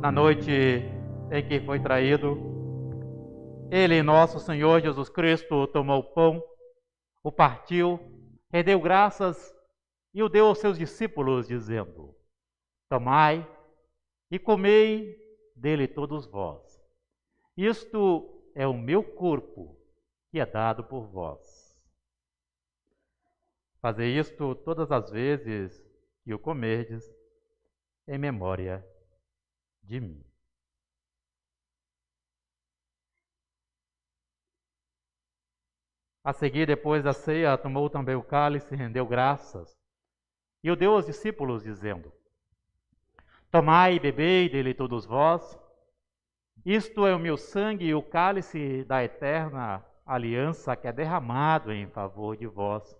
Na noite em que foi traído, Ele, nosso Senhor Jesus Cristo, tomou o pão, o partiu, rendeu graças e o deu aos seus discípulos, dizendo: Tomai e comei dele todos vós. Isto é o meu corpo, que é dado por vós. Fazei isto todas as vezes que o comerdes, em memória de mim. A seguir, depois da ceia, tomou também o cálice e rendeu graças, e o deu aos discípulos, dizendo: Tomai e bebei dele todos vós, isto é o meu sangue e o cálice da eterna aliança que é derramado em favor de vós,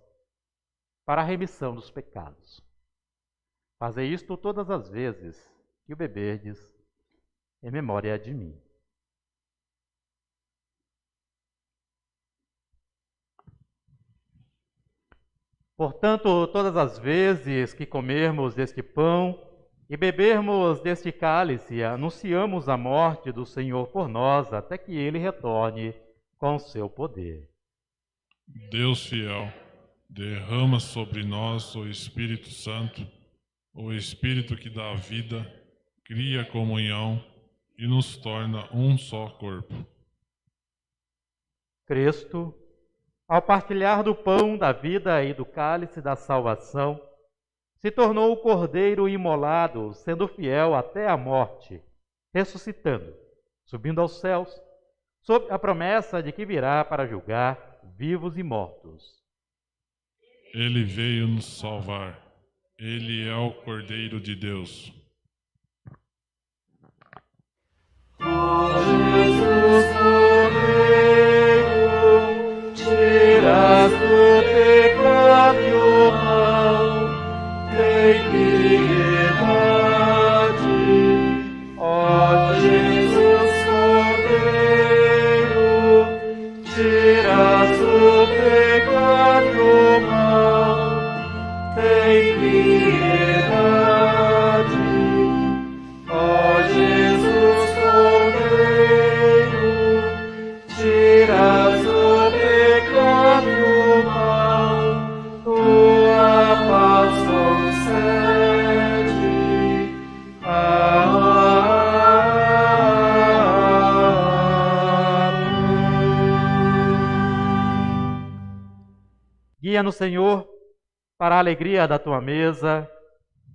para a remissão dos pecados. Fazei isto todas as vezes que o beberdes, em memória de mim. Portanto, todas as vezes que comermos deste pão e bebermos deste cálice, anunciamos a morte do Senhor por nós, até que Ele retorne com seu poder. Deus fiel, derrama sobre nós o Espírito Santo, o Espírito que dá vida, cria comunhão e nos torna um só corpo. Cristo, ao partilhar do pão da vida e do cálice da salvação, se tornou o Cordeiro imolado, sendo fiel até a morte, ressuscitando, subindo aos céus, sob a promessa de que virá para julgar vivos e mortos. Ele veio nos salvar. Ele é o Cordeiro de Deus. Jesus Cordeiro, tiras do pecado e o mal, tem piedade. Ó Jesus Cordeiro, tiras do pecado e o mal, tem piedade. Ó Jesus Cordeiro, tiras do pecado e o mal, tua paz concede. Amém. Guia-nos, Senhor, para a alegria da tua mesa,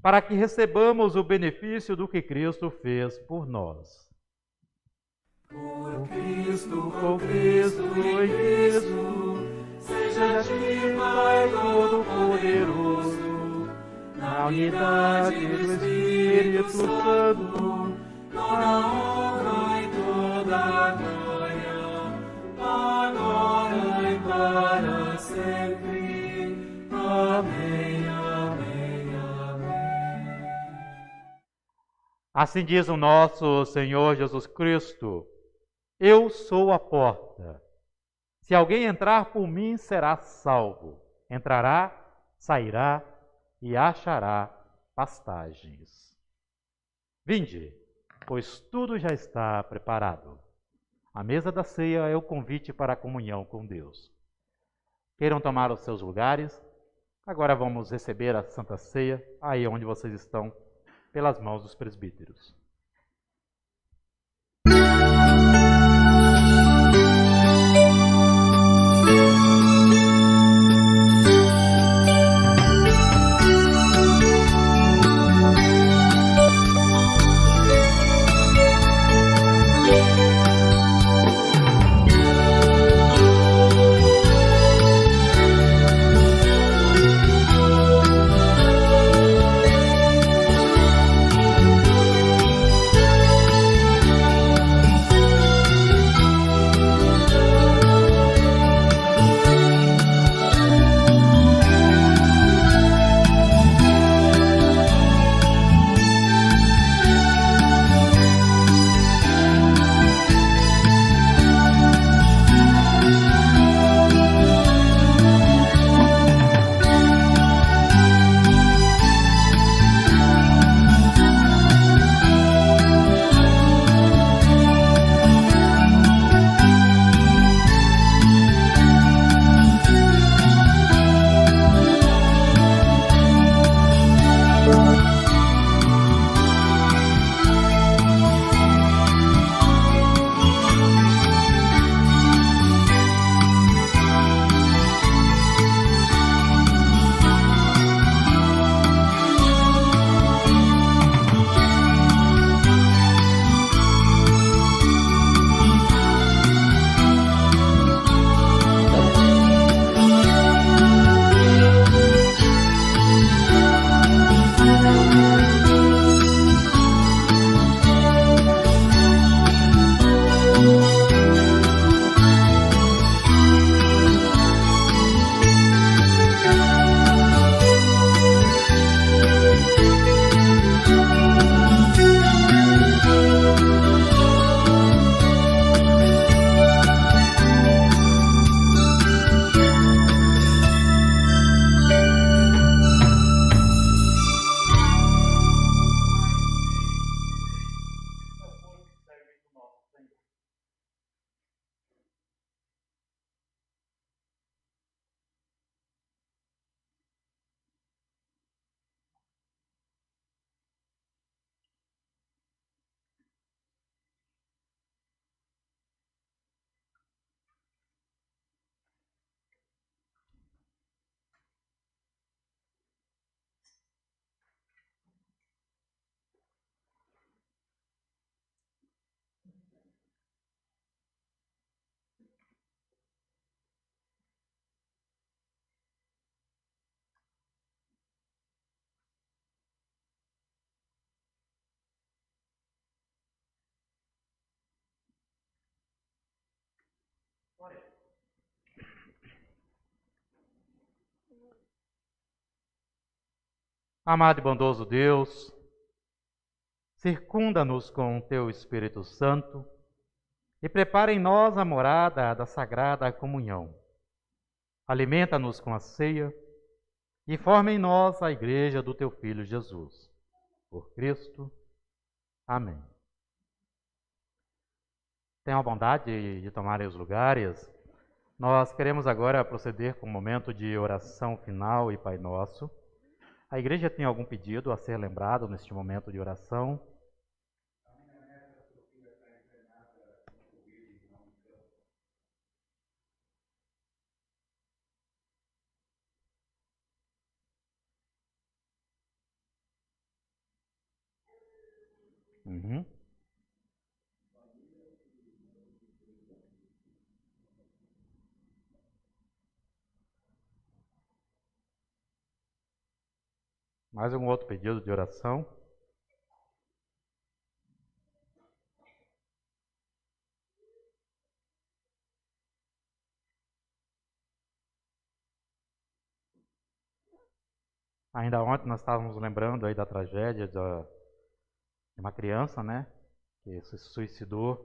para que recebamos o benefício do que Cristo fez por nós. Por Cristo, com Cristo, em Cristo, seja a ti, Pai Todo-Poderoso, na unidade do Espírito Santo, toda honra e toda glória, agora e para sempre. Amém, amém, amém. Assim diz o nosso Senhor Jesus Cristo: Eu sou a porta. Se alguém entrar por mim, será salvo. Entrará, sairá e achará pastagens. Vinde, pois tudo já está preparado. A mesa da ceia é o convite para a comunhão com Deus. Queiram tomar os seus lugares? Agora vamos receber a Santa Ceia, aí onde vocês estão, pelas mãos dos presbíteros. Amado e bondoso Deus, circunda-nos com o Teu Espírito Santo e prepara em nós a morada da Sagrada Comunhão. Alimenta-nos com a ceia e forma em nós a Igreja do Teu Filho Jesus. Por Cristo. Amém. Tenham a bondade de tomarem os lugares. Nós queremos agora proceder com um momento de oração final e Pai Nosso. A igreja tem algum pedido a ser lembrado neste momento de oração? Uhum. Mais algum outro pedido de oração? Ainda ontem nós estávamos lembrando aí da tragédia de uma criança, né, que se suicidou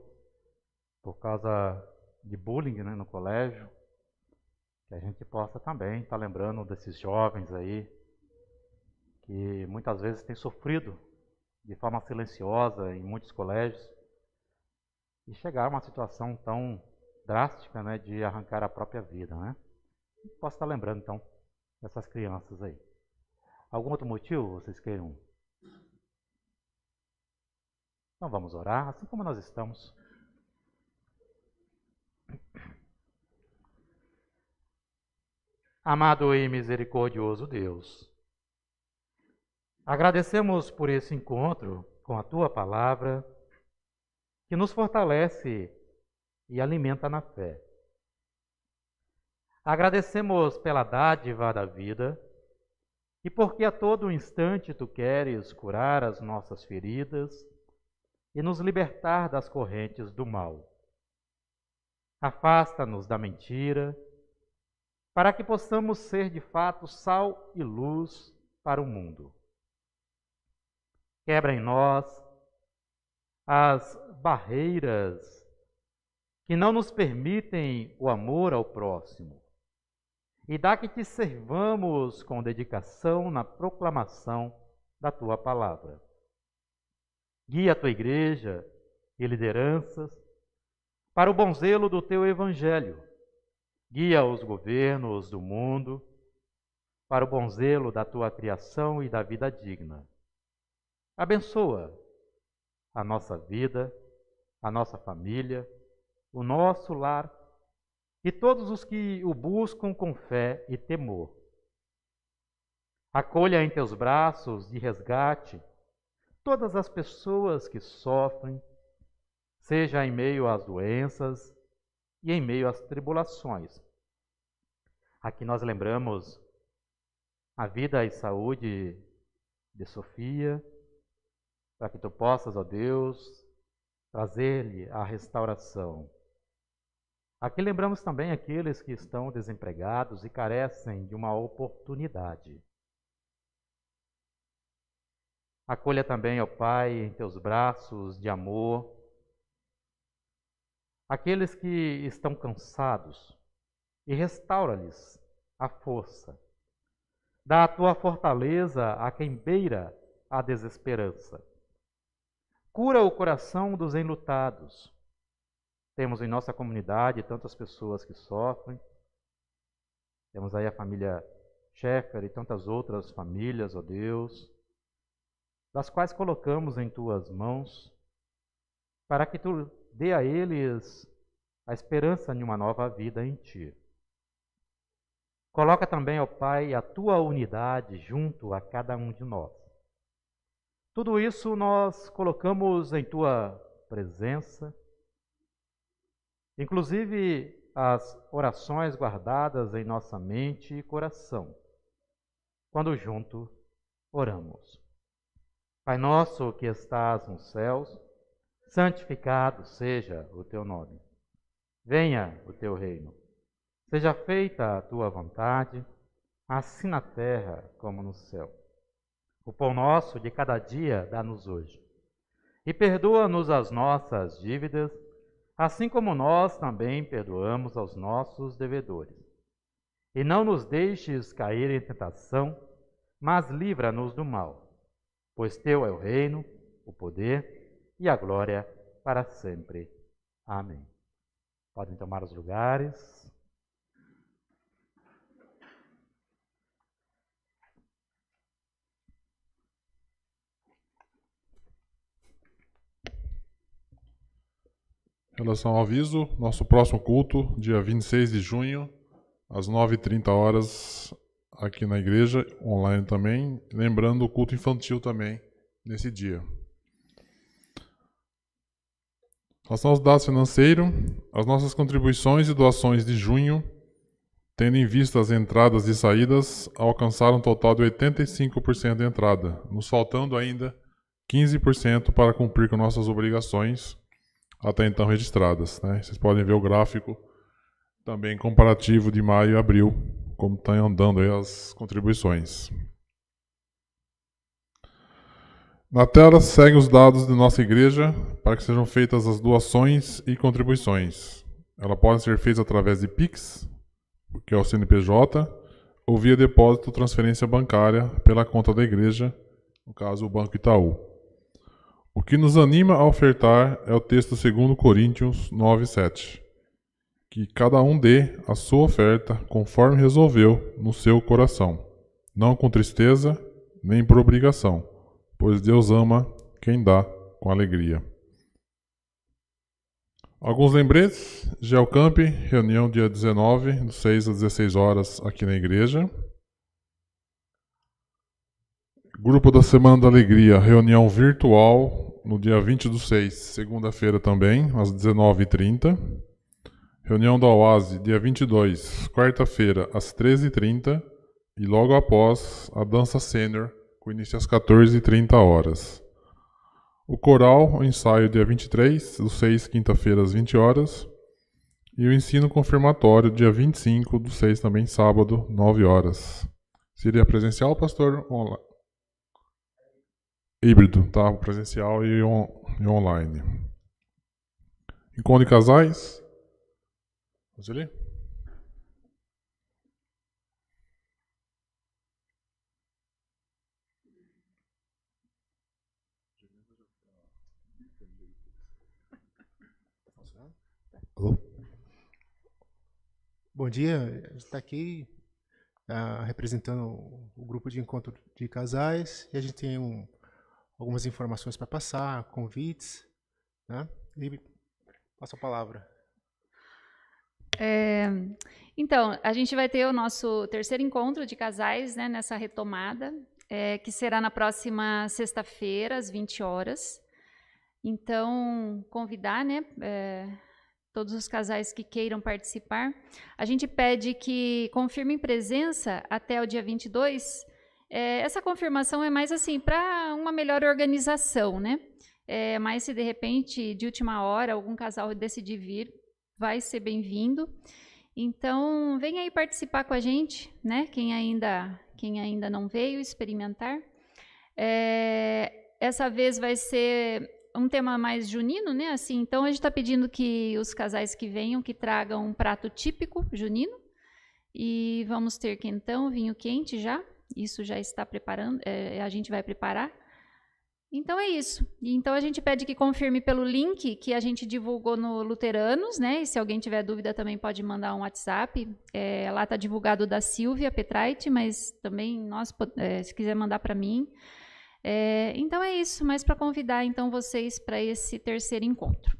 por causa de bullying, né, no colégio. Que a gente possa também estar lembrando desses jovens aí que muitas vezes têm sofrido de forma silenciosa em muitos colégios e chegar a uma situação tão drástica, né, de arrancar a própria vida, né? Posso estar lembrando então dessas crianças aí. Algum outro motivo vocês queiram? Então vamos orar, assim como nós estamos. Amado e misericordioso Deus, agradecemos por esse encontro com a Tua Palavra, que nos fortalece e alimenta na fé. Agradecemos pela dádiva da vida e porque a todo instante Tu queres curar as nossas feridas e nos libertar das correntes do mal. Afasta-nos da mentira, para que possamos ser de fato sal e luz para o mundo. Quebra em nós as barreiras que não nos permitem o amor ao próximo e dá que te servamos com dedicação na proclamação da Tua Palavra. Guia a Tua Igreja e lideranças para o bom zelo do Teu Evangelho. Guia os governos do mundo para o bom zelo da Tua criação e da vida digna. Abençoa a nossa vida, a nossa família, o nosso lar e todos os que o buscam com fé e temor. Acolha em Teus braços de resgate todas as pessoas que sofrem, seja em meio às doenças e em meio às tribulações. Aqui nós lembramos a vida e saúde de Sofia, para que Tu possas, ó Deus, trazer-lhe a restauração. Aqui lembramos também aqueles que estão desempregados e carecem de uma oportunidade. Acolha também, ó Pai, em Teus braços de amor, aqueles que estão cansados e restaura-lhes a força. Dá a Tua fortaleza a quem beira a desesperança. Cura o coração dos enlutados. Temos em nossa comunidade tantas pessoas que sofrem. Temos aí a família Schaeffer e tantas outras famílias, ó Deus, das quais colocamos em Tuas mãos, para que Tu dê a eles a esperança de uma nova vida em Ti. Coloca também, ó Pai, a Tua unidade junto a cada um de nós. Tudo isso nós colocamos em Tua presença, inclusive as orações guardadas em nossa mente e coração, quando junto oramos. Pai nosso que estás nos céus, santificado seja o Teu nome. Venha o teu reino. Seja feita a tua vontade, assim na terra como no céu. O pão nosso de cada dia dá-nos hoje. E perdoa-nos as nossas dívidas, assim como nós também perdoamos aos nossos devedores. E não nos deixes cair em tentação, mas livra-nos do mal. Pois teu é o reino, o poder e a glória para sempre. Amém. Podem tomar os lugares. Em relação ao aviso, nosso próximo culto, dia 26 de junho, às 9h30, aqui na igreja, online também. Lembrando o culto infantil também, nesse dia. Em relação aos dados financeiros, as nossas contribuições e doações de junho, tendo em vista as entradas e saídas, alcançaram um total de 85% de entrada, nos faltando ainda 15% para cumprir com nossas obrigações até então registradas, né? Vocês podem ver o gráfico também comparativo de maio e abril, como estão andando aí as contribuições. Na tela seguem os dados de nossa igreja para que sejam feitas as doações e contribuições. Elas podem ser feitas através de Pix, que é o CNPJ, ou via depósito ou transferência bancária pela conta da igreja, no caso o Banco Itaú. O que nos anima a ofertar é o texto 2 Coríntios 9:7, que cada um dê a sua oferta conforme resolveu no seu coração, não com tristeza nem por obrigação, pois Deus ama quem dá com alegria. Alguns lembretes: Geocamp, reunião dia 19, das 6 às 16 horas aqui na igreja. Grupo da Semana da Alegria, reunião virtual no dia 20/6, segunda-feira também, às 19h30. Reunião da Oase, dia 22, quarta-feira, às 13h30. E logo após, a dança sênior, com início às 14h30. O coral, o ensaio dia 23/6, quinta-feira, às 20 horas. E o ensino confirmatório, dia 25/6, também sábado, 9 horas. Seria presencial, pastor? Online? Híbrido, tá? Presencial e online. Encontro de casais. Vamos ler? Alô? Bom dia, a gente está aqui representando o grupo de encontro de casais e a gente tem algumas informações para passar, convites, né? E passo a palavra. Então, a gente vai ter o nosso terceiro encontro de casais, né, nessa retomada, que será na próxima sexta-feira, às 20 horas. Então, convidar, né, todos os casais que queiram participar. A gente pede que confirmem presença até o dia 22. Essa confirmação é mais assim para uma melhor organização, né? Mas se de repente, de última hora, algum casal decidir vir, vai ser bem-vindo. Então, venha aí participar com a gente, né? Quem ainda não veio experimentar. Essa vez vai ser um tema mais junino, né? Assim, então, a gente está pedindo que os casais que venham, que tragam um prato típico junino. E vamos ter quentão, vinho quente já. Isso já está preparando, a gente vai preparar. Então é isso. Então a gente pede que confirme pelo link que a gente divulgou no Luteranos, né? E se alguém tiver dúvida também pode mandar um WhatsApp. Lá está divulgado da Silvia Petraite, mas também se quiser mandar para mim. Então é isso, mas para convidar então vocês para esse terceiro encontro.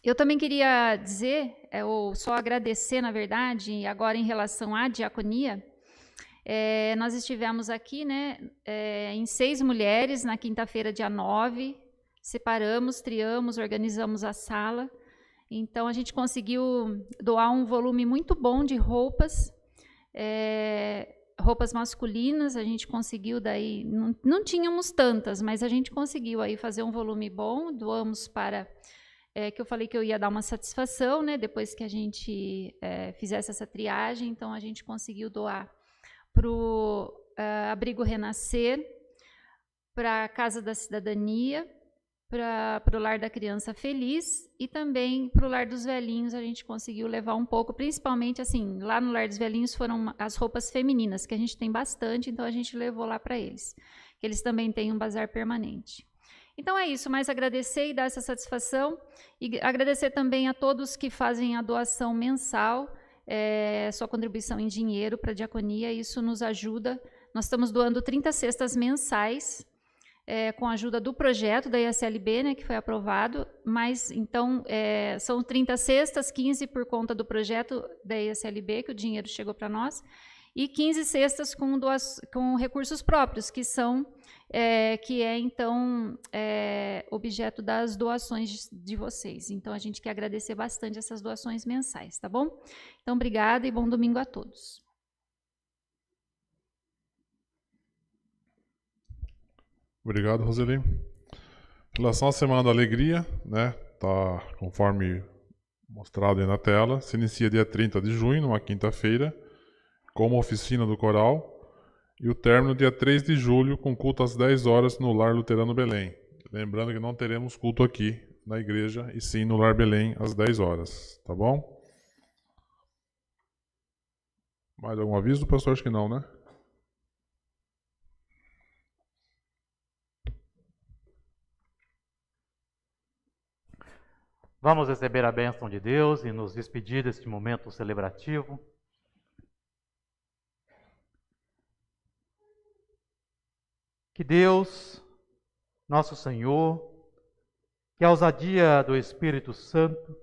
Eu também queria dizer, ou só agradecer, na verdade, agora em relação à diaconia. Nós estivemos aqui, né, em 6 mulheres, na quinta-feira, dia 9, separamos, triamos, organizamos a sala. Então, a gente conseguiu doar um volume muito bom de roupas, roupas masculinas. A gente conseguiu, daí, não tínhamos tantas, mas a gente conseguiu aí fazer um volume bom, doamos para que eu falei que eu ia dar uma satisfação, né, depois que a gente fizesse essa triagem. Então, a gente conseguiu doar para o Abrigo Renascer, para a Casa da Cidadania, para o Lar da Criança Feliz e também para o Lar dos Velhinhos. A gente conseguiu levar um pouco, principalmente assim, lá no Lar dos Velhinhos foram as roupas femininas, que a gente tem bastante, então a gente levou lá para eles, que eles também têm um bazar permanente. Então é isso, mais agradecer e dar essa satisfação, e agradecer também a todos que fazem a doação mensal, sua contribuição em dinheiro para a diaconia. Isso nos ajuda. Nós estamos doando 30 cestas mensais, com a ajuda do projeto da ISLB, né, que foi aprovado, mas então são 30 cestas, 15 por conta do projeto da ISLB, que o dinheiro chegou para nós, e 15 cestas com recursos próprios, que é então objeto das doações de vocês. Então a gente quer agradecer bastante essas doações mensais, tá bom? Então obrigada e bom domingo a todos. Obrigado, Roseli. Em relação à Semana da Alegria, né, tá conforme mostrado aí na tela, se inicia dia 30 de junho, numa quinta-feira, com uma oficina do coral, e o término dia 3 de julho, com culto às 10 horas no Lar Luterano Belém. Lembrando que não teremos culto aqui na igreja, e sim no Lar Belém, às 10 horas, tá bom? Mais algum aviso, pastor? Acho que não, né? Vamos receber a bênção de Deus e nos despedir deste momento celebrativo. Que Deus, nosso Senhor, que a ousadia do Espírito Santo,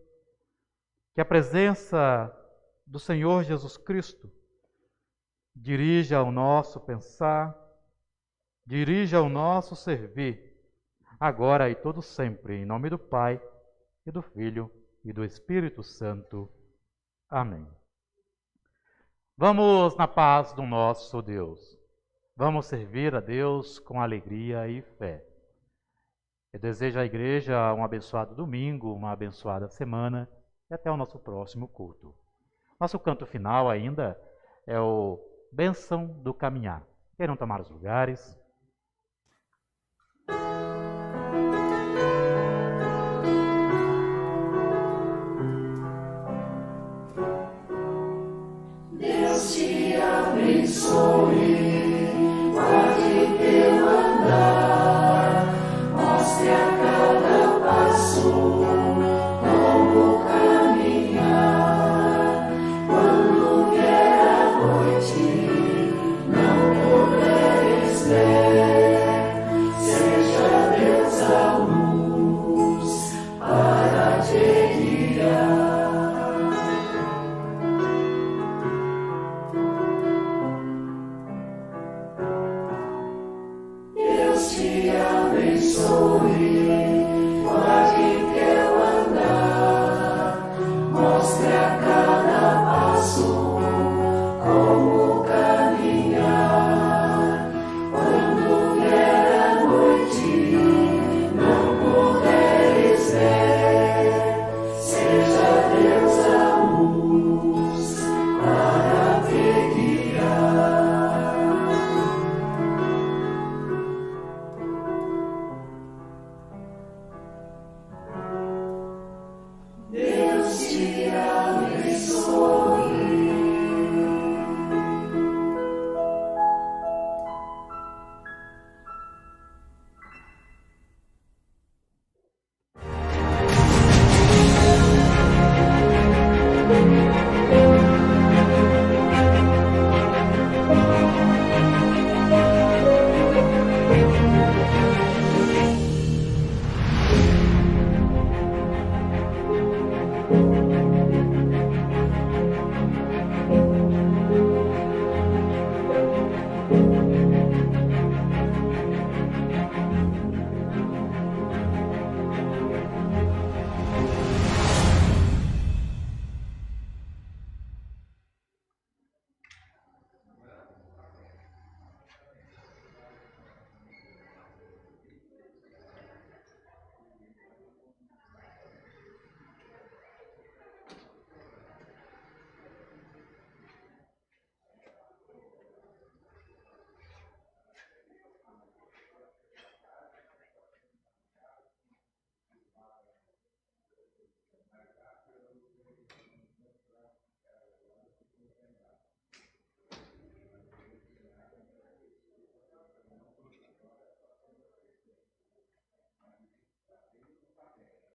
que a presença do Senhor Jesus Cristo dirija o nosso pensar, dirija o nosso servir, agora e todo sempre, em nome do Pai, e do Filho e do Espírito Santo. Amém. Vamos na paz do nosso Deus. Vamos servir a Deus com alegria e fé. Eu desejo à igreja um abençoado domingo, uma abençoada semana e até o nosso próximo culto. Nosso canto final ainda é o Bênção do Caminhar. Queiram tomar os lugares. Deus te abençoe. Guarde teu andar, mostre a cada passo como caminhar. Quando vier a noite, não puderes ver, seja Deus a luz para te guiar. Te abençoe, guarde teu andar, mostre a cada passo como caminhar. Quando vier a noite, não puderes ver, seja Deus a luz para te guiar. Deus te abençoe.